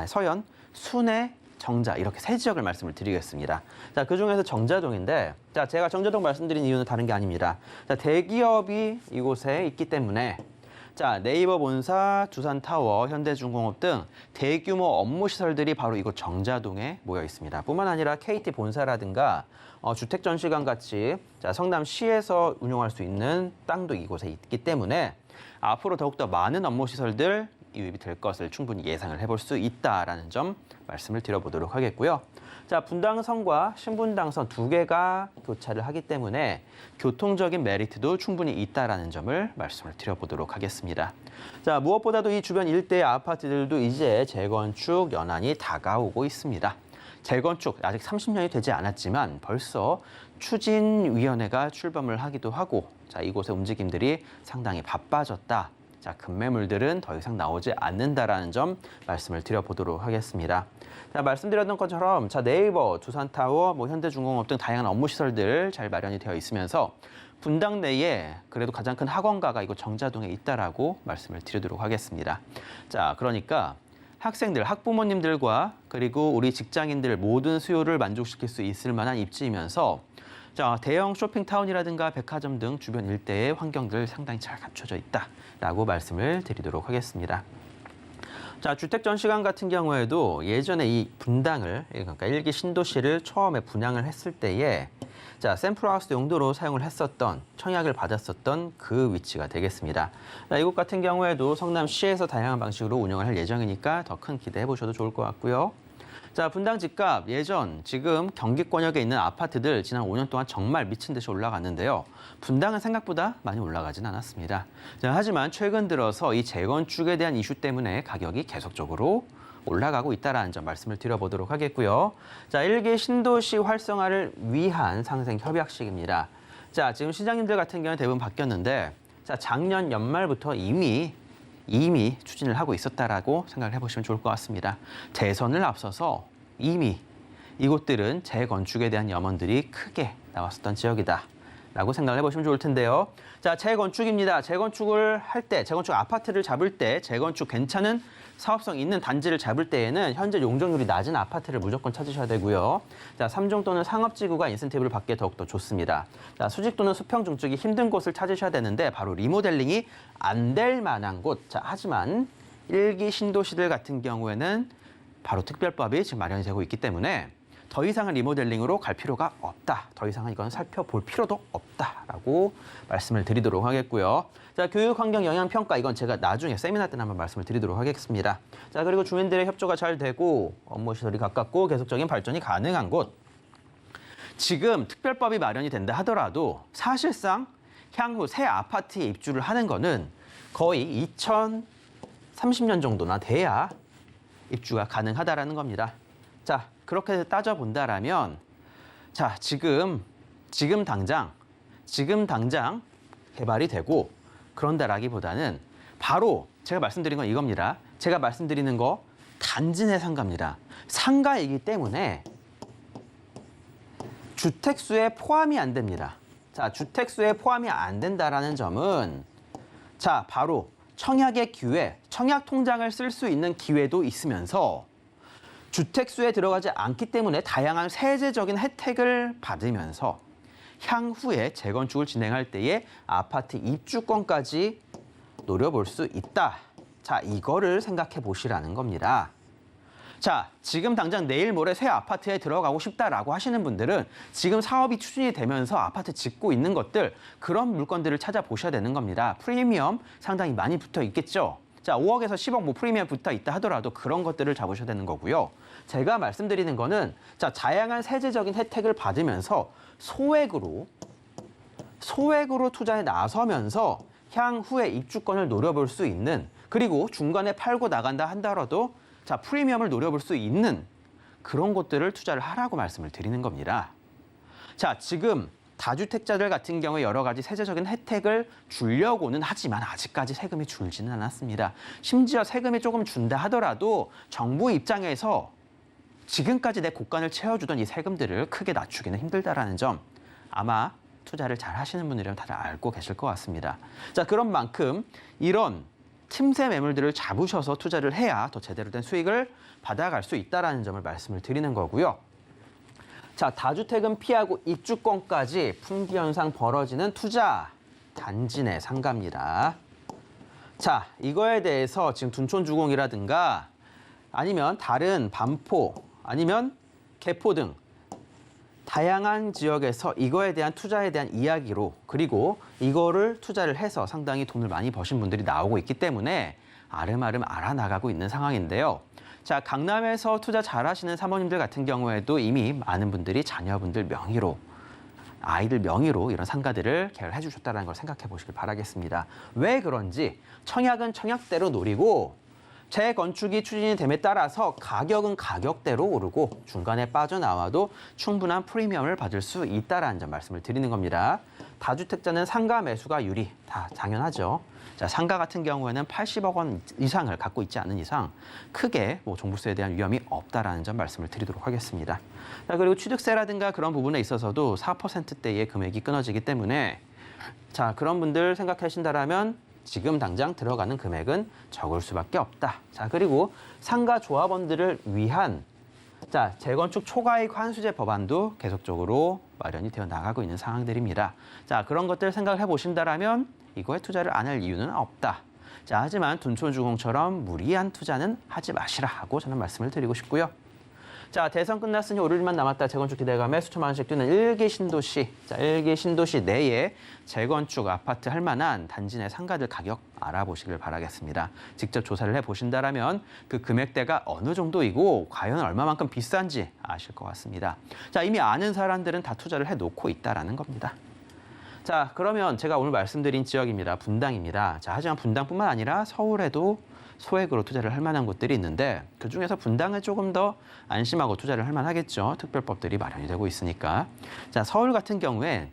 서현, 순회, 정자 이렇게 세 지역을 말씀을 드리겠습니다. 자, 그중에서 정자동인데, 자, 제가 정자동 말씀드린 이유는 다른 게 아닙니다. 자, 대기업이 이곳에 있기 때문에 자, 네이버 본사, 두산타워, 현대중공업 등 대규모 업무 시설들이 바로 이곳 정자동에 모여 있습니다. 뿐만 아니라 KT 본사라든가 주택전시관 같이 자, 성남시에서 운용할 수 있는 땅도 이곳에 있기 때문에 앞으로 더욱더 많은 업무 시설들 유입이 될 것을 충분히 예상을 해볼 수 있다라는 점 말씀을 드려보도록 하겠고요. 자, 분당선과 신분당선 두 개가 교차를 하기 때문에 교통적인 메리트도 충분히 있다라는 점을 말씀을 드려보도록 하겠습니다. 자, 무엇보다도 이 주변 일대의 아파트들도 이제 재건축 연한이 다가오고 있습니다. 재건축 아직 30년이 되지 않았지만 벌써 추진위원회가 출범을 하기도 하고, 자, 이곳의 움직임들이 상당히 바빠졌다. 자, 급매물들은 더 이상 나오지 않는다라는 점 말씀을 드려보도록 하겠습니다. 자, 말씀드렸던 것처럼 자, 네이버, 두산타워, 현대중공업 등 다양한 업무 시설들 잘 마련이 되어 있으면서 분당 내에 그래도 가장 큰 학원가가 이곳 정자동에 있다라고 말씀을 드리도록 하겠습니다. 자, 그러니까 학생들, 학부모님들과 그리고 우리 직장인들 모든 수요를 만족시킬 수 있을 만한 입지이면서 자, 대형 쇼핑타운이라든가 백화점 등 주변 일대의 환경들 상당히 잘 갖춰져 있다라고 말씀을 드리도록 하겠습니다. 자, 주택전시관 같은 경우에도 예전에 이 분당을, 그러니까 1기 신도시를 처음에 분양을 했을 때에 자, 샘플하우스 용도로 사용을 했었던, 청약을 받았었던 그 위치가 되겠습니다. 자, 이곳 같은 경우에도 성남시에서 다양한 방식으로 운영을 할 예정이니까 더 큰 기대해 보셔도 좋을 것 같고요. 자, 분당 집값 지금 경기권역에 있는 아파트들 지난 5년 동안 정말 미친 듯이 올라갔는데요. 분당은 생각보다 많이 올라가진 않았습니다. 자, 하지만 최근 들어서 이 재건축에 대한 이슈 때문에 가격이 계속적으로 올라가고 있다는 점 말씀을 드려보도록 하겠고요. 자, 1기 신도시 활성화를 위한 상생 협약식입니다. 자, 지금 시장님들 같은 경우는 대부분 바뀌었는데, 자, 작년 연말부터 이미 이미 추진을 하고 있었다라고 생각을 해보시면 좋을 것 같습니다. 대선을 앞서서 이미 이곳들은 재건축에 대한 염원들이 크게 나왔었던 지역이다라고 생각을 해보시면 좋을 텐데요. 자, 재건축입니다. 재건축을 할 때, 재건축 아파트를 잡을 때, 재건축 괜찮은 사업성 있는 단지를 잡을 때에는 현재 용적률이 낮은 아파트를 무조건 찾으셔야 되고요. 자, 3종 또는 상업지구가 인센티브를 받기에 더욱더 좋습니다. 자, 수직 또는 수평 중축이 힘든 곳을 찾으셔야 되는데 바로 리모델링이 안 될 만한 곳. 자, 하지만 1기 신도시들 같은 경우에는 바로 특별법이 지금 마련이 되고 있기 때문에 더 이상은 리모델링으로 갈 필요가 없다. 더 이상은 이건 살펴볼 필요도 없다라고 말씀을 드리도록 하겠고요. 자, 교육환경영향평가 이건 제가 나중에 세미나 때 한번 말씀을 드리도록 하겠습니다. 자, 그리고 주민들의 협조가 잘 되고 업무 시설이 가깝고 계속적인 발전이 가능한 곳. 지금 특별법이 마련이 된다 하더라도 사실상 향후 새 아파트에 입주를 하는 거는 거의 2030년 정도나 돼야 입주가 가능하다라는 겁니다. 자, 그렇게 따져본다라면 자, 지금 당장 개발이 되고 그런다라기보다는 바로 제가 말씀드린 건 이겁니다. 제가 말씀드리는 거 단지 내 상가입니다. 상가이기 때문에 주택수에 포함이 안 됩니다. 자, 주택수에 포함이 안 된다라는 점은 자, 바로 청약의 기회, 청약 통장을 쓸 수 있는 기회도 있으면서 주택수에 들어가지 않기 때문에 다양한 세제적인 혜택을 받으면서 향후에 재건축을 진행할 때에 아파트 입주권까지 노려볼 수 있다. 자, 이거를 생각해 보시라는 겁니다. 자, 지금 당장 내일 모레 새 아파트에 들어가고 싶다라고 하시는 분들은 지금 사업이 추진이 되면서 아파트 짓고 있는 것들, 그런 물건들을 찾아보셔야 되는 겁니다. 프리미엄 상당히 많이 붙어 있겠죠. 자, 5억에서 10억 뭐 프리미엄 붙어 있다 하더라도 그런 것들을 잡으셔야 되는 거고요. 제가 말씀드리는 거는 자, 다양한 세제적인 혜택을 받으면서 소액으로 투자에 나서면서 향후에 입주권을 노려볼 수 있는, 그리고 중간에 팔고 나간다 한다라도 자, 프리미엄을 노려볼 수 있는 그런 곳들을 투자를 하라고 말씀을 드리는 겁니다. 자, 지금 다주택자들 같은 경우에 여러 가지 세제적인 혜택을 주려고는 하지만 아직까지 세금이 줄지는 않았습니다. 심지어 세금이 조금 준다 하더라도 정부 입장에서 지금까지 내 곳간을 채워주던 이 세금들을 크게 낮추기는 힘들다라는 점 아마 투자를 잘 하시는 분들이라면 다들 알고 계실 것 같습니다. 자, 그런 만큼 이런 틈새 매물들을 잡으셔서 투자를 해야 더 제대로 된 수익을 받아갈 수 있다는 점을 말씀을 드리는 거고요. 자, 다주택은 피하고 입주권까지 품귀 현상 벌어지는 투자 단지 내 상가입니다. 자, 이거에 대해서 지금 둔촌주공이라든가 아니면 다른 반포 아니면 개포 등 다양한 지역에서 이거에 대한 투자에 대한 이야기로, 그리고 이거를 투자를 해서 상당히 돈을 많이 버신 분들이 나오고 있기 때문에 아름아름 알아나가고 있는 상황인데요. 자, 강남에서 투자 잘하시는 사모님들 같은 경우에도 이미 많은 분들이 자녀분들 명의로, 아이들 명의로 이런 상가들을 계약을 해주셨다는 걸 생각해 보시길 바라겠습니다. 왜 그런지 청약은 청약대로 노리고 재건축이 추진이 됨에 따라서 가격은 가격대로 오르고 중간에 빠져나와도 충분한 프리미엄을 받을 수 있다는 점 말씀을 드리는 겁니다. 다주택자는 상가 매수가 유리, 다 당연하죠. 자, 상가 같은 경우에는 80억 원 이상을 갖고 있지 않은 이상 크게 종부세에 대한 위험이 없다라는 점 말씀을 드리도록 하겠습니다. 자, 그리고 취득세라든가 그런 부분에 있어서도 4%대의 금액이 끊어지기 때문에 자, 그런 분들 생각하신다라면 지금 당장 들어가는 금액은 적을 수밖에 없다. 자, 그리고 상가 조합원들을 위한 자, 재건축 초과이익 환수제 법안도 계속적으로 마련이 되어 나가고 있는 상황들입니다. 자, 그런 것들 생각을 해보신다라면 이거에 투자를 안 할 이유는 없다. 자, 하지만 둔촌주공처럼 무리한 투자는 하지 마시라 하고 저는 말씀을 드리고 싶고요. 자, 대선 끝났으니 오를만 남았다. 재건축 기대감에 수천만 원씩 뛰는 1기 신도시. 자, 1기 신도시 내에 재건축 아파트 할 만한 단지 내 상가들 가격 알아보시길 바라겠습니다. 직접 조사를 해보신다라면 그 금액대가 어느 정도이고 과연 얼마만큼 비싼지 아실 것 같습니다. 자, 이미 아는 사람들은 다 투자를 해놓고 있다라는 겁니다. 자, 그러면 제가 오늘 말씀드린 지역입니다. 분당입니다. 자, 하지만 분당뿐만 아니라 서울에도 소액으로 투자를 할 만한 곳들이 있는데 그중에서 분당은 조금 더 안심하고 투자를 할 만하겠죠. 특별법들이 마련이 되고 있으니까. 자, 서울 같은 경우에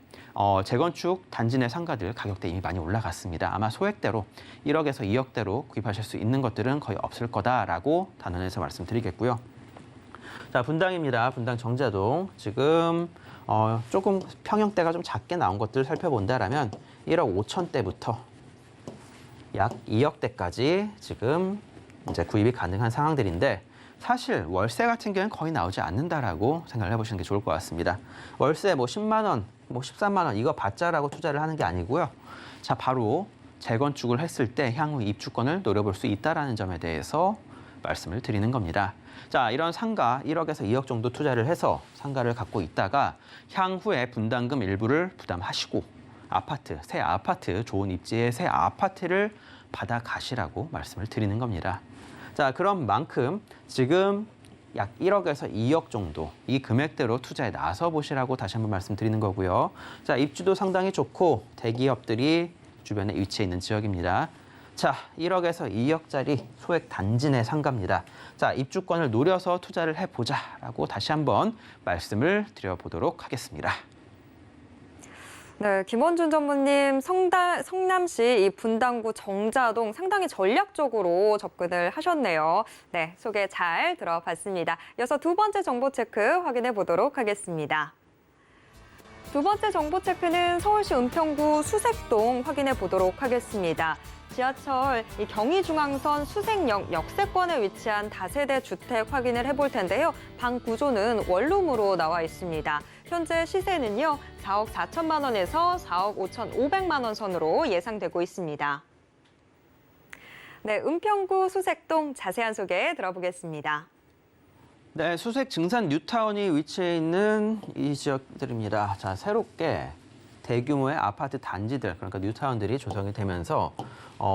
재건축 단지 내 상가들 가격대 이미 많이 올라갔습니다. 아마 소액대로 1억에서 2억대로 구입하실 수 있는 것들은 거의 없을 거다라고 단언해서 말씀드리겠고요. 자, 분당입니다. 분당 정자동. 지금 조금 평형대가 좀 작게 나온 것들 살펴본다라면 1억 5천대부터 약 2억대까지 지금 이제 구입이 가능한 상황들인데 사실 월세 같은 경우는 거의 나오지 않는다라고 생각을 해보시는 게 좋을 것 같습니다. 월세 뭐 10만 원, 뭐 13만 원 이거 받자라고 투자를 하는 게 아니고요. 자, 바로 재건축을 했을 때 향후 입주권을 노려볼 수 있다라는 점에 대해서 말씀을 드리는 겁니다. 자, 이런 상가 1억에서 2억 정도 투자를 해서 상가를 갖고 있다가 향후에 분담금 일부를 부담하시고 아파트, 새 아파트, 좋은 입지의 새 아파트를 받아 가시라고 말씀을 드리는 겁니다. 자, 그런 만큼 지금 약 1억에서 2억 정도 이 금액대로 투자에 나서 보시라고 다시 한번 말씀드리는 거고요. 자, 입지도 상당히 좋고 대기업들이 주변에 위치해 있는 지역입니다. 자, 1억에서 2억짜리 소액 단지 내 상가입니다. 자, 입주권을 노려서 투자를 해보자라고 다시 한번 말씀을 드려보도록 하겠습니다. 네, 김원준 전무님, 성남시 이 분당구 정자동 상당히 전략적으로 접근을 하셨네요. 네, 소개 잘 들어봤습니다. 이어서 두 번째 정보 체크 확인해 보도록 하겠습니다. 두 번째 정보 체크는 서울시 은평구 수색동 확인해 보도록 하겠습니다. 지하철 이 경의중앙선 수색역 역세권에 위치한 다세대 주택 확인을 해볼 텐데요. 방 구조는 원룸으로 나와 있습니다. 현재 시세는요, 4억 4천만 원에서 4억 5,500만 원 선으로 예상되고 있습니다. 네, 은평구 수색동 자세한 소개 들어보겠습니다. 네, 수색 증산 뉴타운이 위치해 있는 이 지역들입니다. 자, 새롭게 대규모의 아파트 단지들, 그러니까 뉴타운들이 조성이 되면서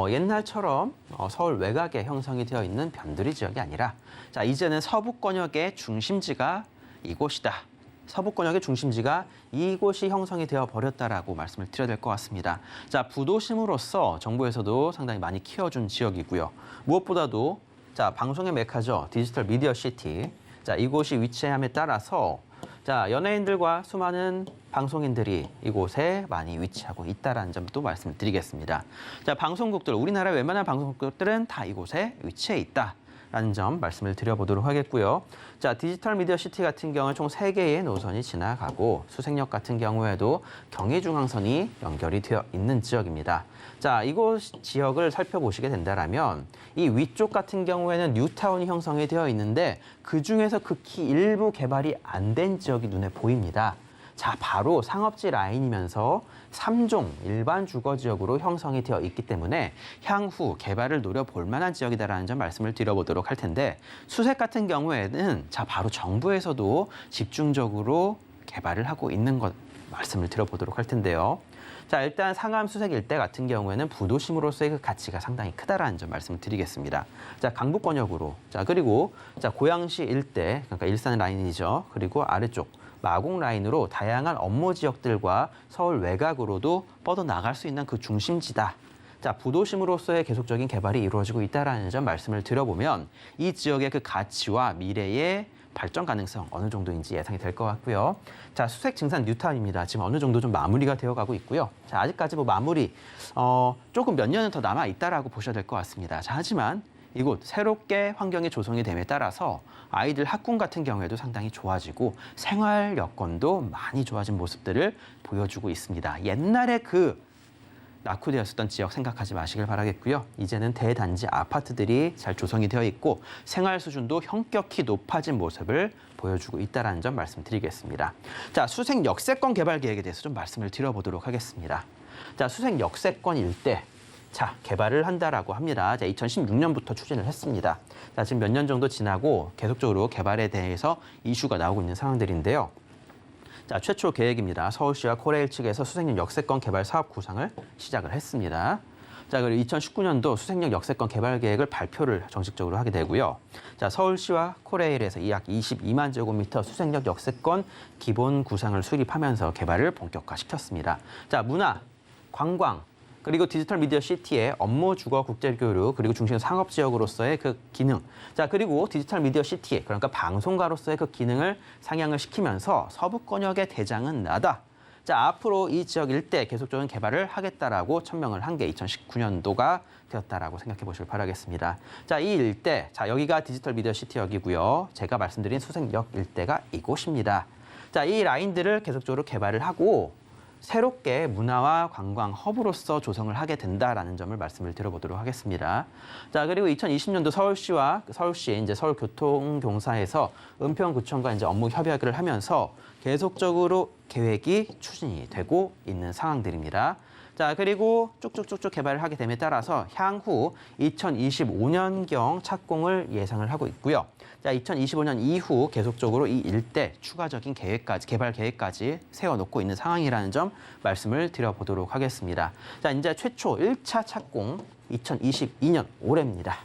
옛날처럼 서울 외곽에 형성이 되어 있는 변두리 지역이 아니라 자, 이제는 서부권역의 중심지가 이곳이다. 서부권역의 중심지가 이곳이 형성이 되어 버렸다라고 말씀을 드려야 될 것 같습니다. 자, 부도심으로서 정부에서도 상당히 많이 키워준 지역이고요. 무엇보다도 자, 방송의 메카죠. 디지털 미디어 시티. 자, 이곳이 위치함에 따라서 자, 연예인들과 수많은 방송인들이 이곳에 많이 위치하고 있다는 점도 말씀을 드리겠습니다. 자, 방송국들, 우리나라 웬만한 방송국들은 다 이곳에 위치해 있다라는 점 말씀을 드려보도록 하겠고요. 자, 디지털 미디어 시티 같은 경우는 총 3개의 노선이 지나가고 수색역 같은 경우에도 경의중앙선이 연결이 되어 있는 지역입니다. 자, 이곳 지역을 살펴보시게 된다면 이 위쪽 같은 경우에는 뉴타운이 형성이 되어 있는데 그중에서 극히 일부 개발이 안 된 지역이 눈에 보입니다. 자, 바로 상업지 라인이면서 3종 일반 주거지역으로 형성이 되어 있기 때문에 향후 개발을 노려볼 만한 지역이다라는 점 말씀을 드려보도록 할 텐데 수색 같은 경우에는 자, 바로 정부에서도 집중적으로 개발을 하고 있는 것 말씀을 드려보도록 할 텐데요. 자, 일단 상암 수색 일대 같은 경우에는 부도심으로서의 그 가치가 상당히 크다라는 점 말씀을 드리겠습니다. 자, 강북권역으로, 자, 그리고 자, 고양시 일대, 그러니까 일산 라인이죠. 그리고 아래쪽 마곡 라인으로 다양한 업무 지역들과 서울 외곽으로도 뻗어나갈 수 있는 그 중심지다. 자, 부도심으로서의 계속적인 개발이 이루어지고 있다는 점 말씀을 드려보면 이 지역의 그 가치와 미래의 발전 가능성 어느 정도인지 예상이 될 것 같고요. 자, 수색 증산 뉴타운입니다. 지금 어느 정도 좀 마무리가 되어가고 있고요. 자, 아직까지 뭐 마무리 조금 몇 년은 더 남아 있다라고 보셔야 될 것 같습니다. 자, 하지만 이곳 새롭게 환경이 조성이 됨에 따라서 아이들 학군 같은 경우에도 상당히 좋아지고 생활 여건도 많이 좋아진 모습들을 보여주고 있습니다. 옛날에 그 낙후되었었던 지역 생각하지 마시길 바라겠고요. 이제는 대단지 아파트들이 잘 조성이 되어 있고 생활 수준도 현격히 높아진 모습을 보여주고 있다는 점 말씀드리겠습니다. 자, 수색 역세권 개발 계획에 대해서 좀 말씀을 드려보도록 하겠습니다. 자, 수색 역세권 일대. 자, 개발을 한다라고 합니다. 자, 2016년부터 추진을 했습니다. 자, 지금 몇 년 정도 지나고 계속적으로 개발에 대해서 이슈가 나오고 있는 상황들인데요. 자, 최초 계획입니다. 서울시와 코레일 측에서 수색역 역세권 개발 사업 구상을 시작을 했습니다. 자, 그리고 2019년도 수색역 역세권 개발 계획을 발표를 정식적으로 하게 되고요. 자, 서울시와 코레일에서 약 22만 제곱미터 수색역 역세권 기본 구상을 수립하면서 개발을 본격화시켰습니다. 자, 문화, 관광, 그리고 디지털 미디어 시티의 업무, 주거, 국제교류, 그리고 중심 상업 지역으로서의 그 기능. 자, 그리고 디지털 미디어 시티, 그러니까 방송가로서의 그 기능을 상향을 시키면서 서부권역의 대장은 나다. 자, 앞으로 이 지역 일대 계속적인 개발을 하겠다라고 천명을 한 게 2019년도가 되었다라고 생각해 보시길 바라겠습니다. 자, 이 일대, 자, 여기가 디지털 미디어 시티역이고요. 제가 말씀드린 수색역 일대가 이곳입니다. 자, 이 라인들을 계속적으로 개발을 하고 새롭게 문화와 관광 허브로서 조성을 하게 된다라는 점을 말씀을 드려보도록 하겠습니다. 자, 그리고 2020년도 서울시 이제 서울교통공사에서 은평구청과 이제 업무 협약을 하면서 계속적으로 계획이 추진이 되고 있는 상황들입니다. 자, 그리고 쭉쭉쭉쭉 개발을 하게 됨에 따라서 향후 2025년경 착공을 예상을 하고 있고요. 자, 2025년 이후 계속적으로 이 일대 추가적인 계획까지, 개발 계획까지 세워놓고 있는 상황이라는 점 말씀을 드려보도록 하겠습니다. 자, 이제 최초 1차 착공 2022년 올해입니다.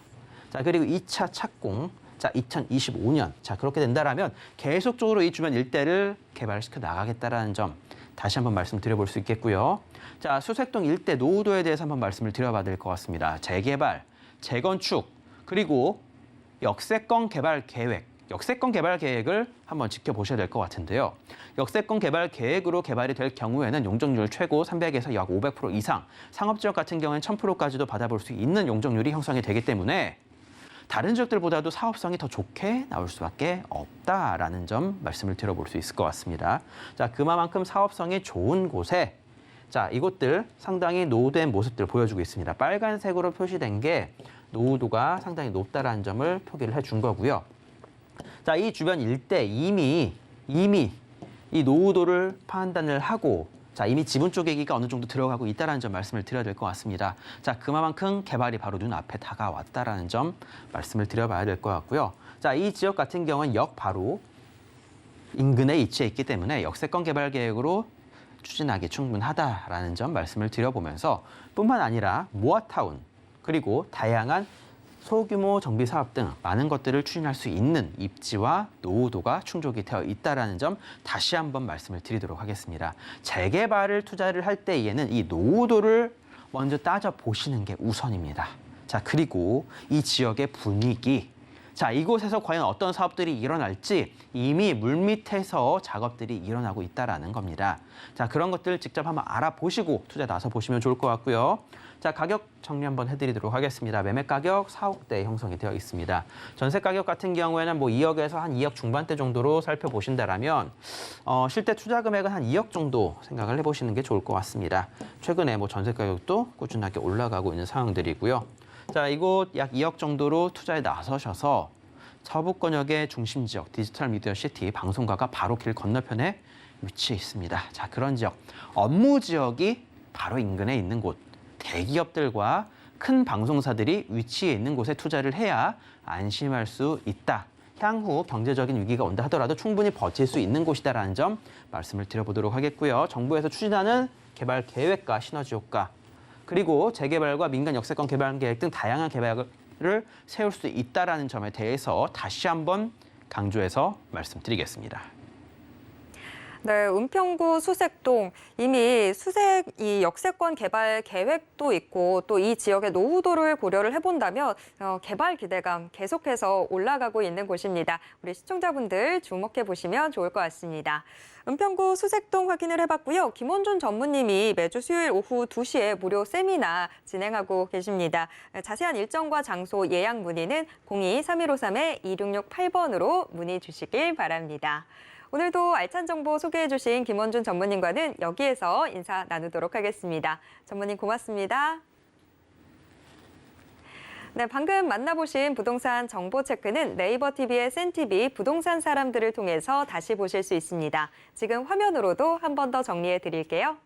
자, 그리고 2차 착공 자, 2025년. 자, 그렇게 된다라면 계속적으로 이 주변 일대를 개발시켜 나가겠다라는 점 다시 한번 말씀드려볼 수 있겠고요. 자, 수색동 일대 노후도에 대해서 한번 말씀을 드려봐야 될 것 같습니다. 재개발, 재건축, 그리고 역세권 개발 계획. 역세권 개발 계획을 한번 지켜보셔야 될 것 같은데요. 역세권 개발 계획으로 개발이 될 경우에는 용적률 최고 300에서 약 500% 이상, 상업지역 같은 경우에는 1000%까지도 받아볼 수 있는 용적률이 형성이 되기 때문에 다른 지역들보다도 사업성이 더 좋게 나올 수밖에 없다라는 점 말씀을 드려볼 수 있을 것 같습니다. 자, 그만큼 사업성이 좋은 곳에 자, 이곳들 상당히 노후된 모습들을 보여주고 있습니다. 빨간색으로 표시된 게 노후도가 상당히 높다라는 점을 표기를 해준 거고요. 자, 이 주변 일대 이미 이 노후도를 판단을 하고 자, 이미 지분 쪼개기가 어느 정도 들어가고 있다는 점 말씀을 드려야 될 것 같습니다. 자, 그만큼 개발이 바로 눈앞에 다가왔다라는 점 말씀을 드려봐야 될 것 같고요. 자, 이 지역 같은 경우는 역 바로 인근에 위치해 있기 때문에 역세권 개발 계획으로 추진하기 충분하다라는 점 말씀을 드려보면서 뿐만 아니라 모아타운 그리고 다양한 소규모 정비 사업 등 많은 것들을 추진할 수 있는 입지와 노후도가 충족이 되어 있다는 점 다시 한번 말씀을 드리도록 하겠습니다. 재개발을 투자를 할 때에는 이 노후도를 먼저 따져보시는 게 우선입니다. 자, 그리고 이 지역의 분위기, 자, 이곳에서 과연 어떤 사업들이 일어날지 이미 물밑에서 작업들이 일어나고 있다는 겁니다. 자, 그런 것들 직접 한번 알아보시고 투자 나서 보시면 좋을 것 같고요. 자, 가격 정리 한번 해드리도록 하겠습니다. 매매 가격 4억대 형성이 되어 있습니다. 전세 가격 같은 경우에는 뭐 2억에서 한 2억 중반대 정도로 살펴보신다라면 실제 투자 금액은 한 2억 정도 생각을 해보시는 게 좋을 것 같습니다. 최근에 뭐 전세 가격도 꾸준하게 올라가고 있는 상황들이고요. 자, 이곳 약 2억 정도로 투자에 나서셔서 서부권역의 중심 지역 디지털 미디어 시티 방송가가 바로 길 건너편에 위치해 있습니다. 자, 그런 지역, 업무 지역이 바로 인근에 있는 곳, 대기업들과 큰 방송사들이 위치해 있는 곳에 투자를 해야 안심할 수 있다. 향후 경제적인 위기가 온다 하더라도 충분히 버틸 수 있는 곳이다라는 점 말씀을 드려보도록 하겠고요. 정부에서 추진하는 개발 계획과 시너지 효과, 그리고 재개발과 민간 역세권 개발 계획 등 다양한 개발을 세울 수 있다는 점에 대해서 다시 한번 강조해서 말씀드리겠습니다. 네, 은평구 수색동 이미 이 역세권 개발 계획도 있고 또 이 지역의 노후도를 고려를 해본다면 개발 기대감 계속해서 올라가고 있는 곳입니다. 우리 시청자분들 주목해 보시면 좋을 것 같습니다. 은평구 수색동 확인을 해봤고요. 김원준 전무님이 매주 수요일 오후 2시에 무료 세미나 진행하고 계십니다. 자세한 일정과 장소 예약 문의는 02-3153-2668번으로 문의 주시길 바랍니다. 오늘도 알찬 정보 소개해 주신 김원준 전무님과는 여기에서 인사 나누도록 하겠습니다. 전무님 고맙습니다. 네, 방금 만나보신 부동산 정보 체크는 네이버 TV의 센TV 부동산 사람들을 통해서 다시 보실 수 있습니다. 지금 화면으로도 한 번 더 정리해 드릴게요.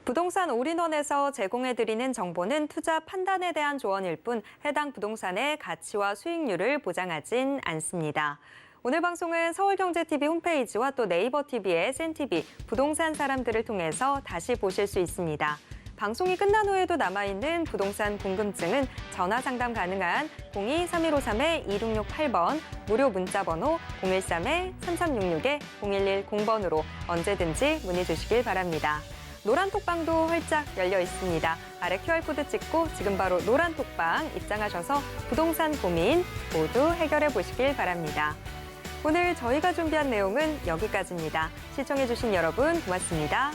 부동산 올인원에서 제공해드리는 정보는 투자 판단에 대한 조언일 뿐 해당 부동산의 가치와 수익률을 보장하진 않습니다. 오늘 방송은 서울경제TV 홈페이지와 또 네이버TV의 센TV 부동산 사람들을 통해서 다시 보실 수 있습니다. 방송이 끝난 후에도 남아있는 부동산 궁금증은 전화 상담 가능한 02-3153-2668번, 무료 문자번호 013-3366-0110번으로 언제든지 문의 주시길 바랍니다. 노란 톡방도 활짝 열려 있습니다. 아래 QR코드 찍고 지금 바로 노란 톡방 입장하셔서 부동산 고민 모두 해결해 보시길 바랍니다. 오늘 저희가 준비한 내용은 여기까지입니다. 시청해주신 여러분 고맙습니다.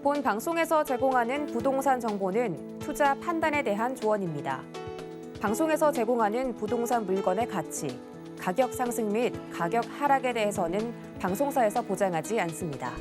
본 방송에서 제공하는 부동산 정보는 투자 판단에 대한 조언입니다. 방송에서 제공하는 부동산 물건의 가치, 가격 상승 및 가격 하락에 대해서는 방송사에서 보장하지 않습니다.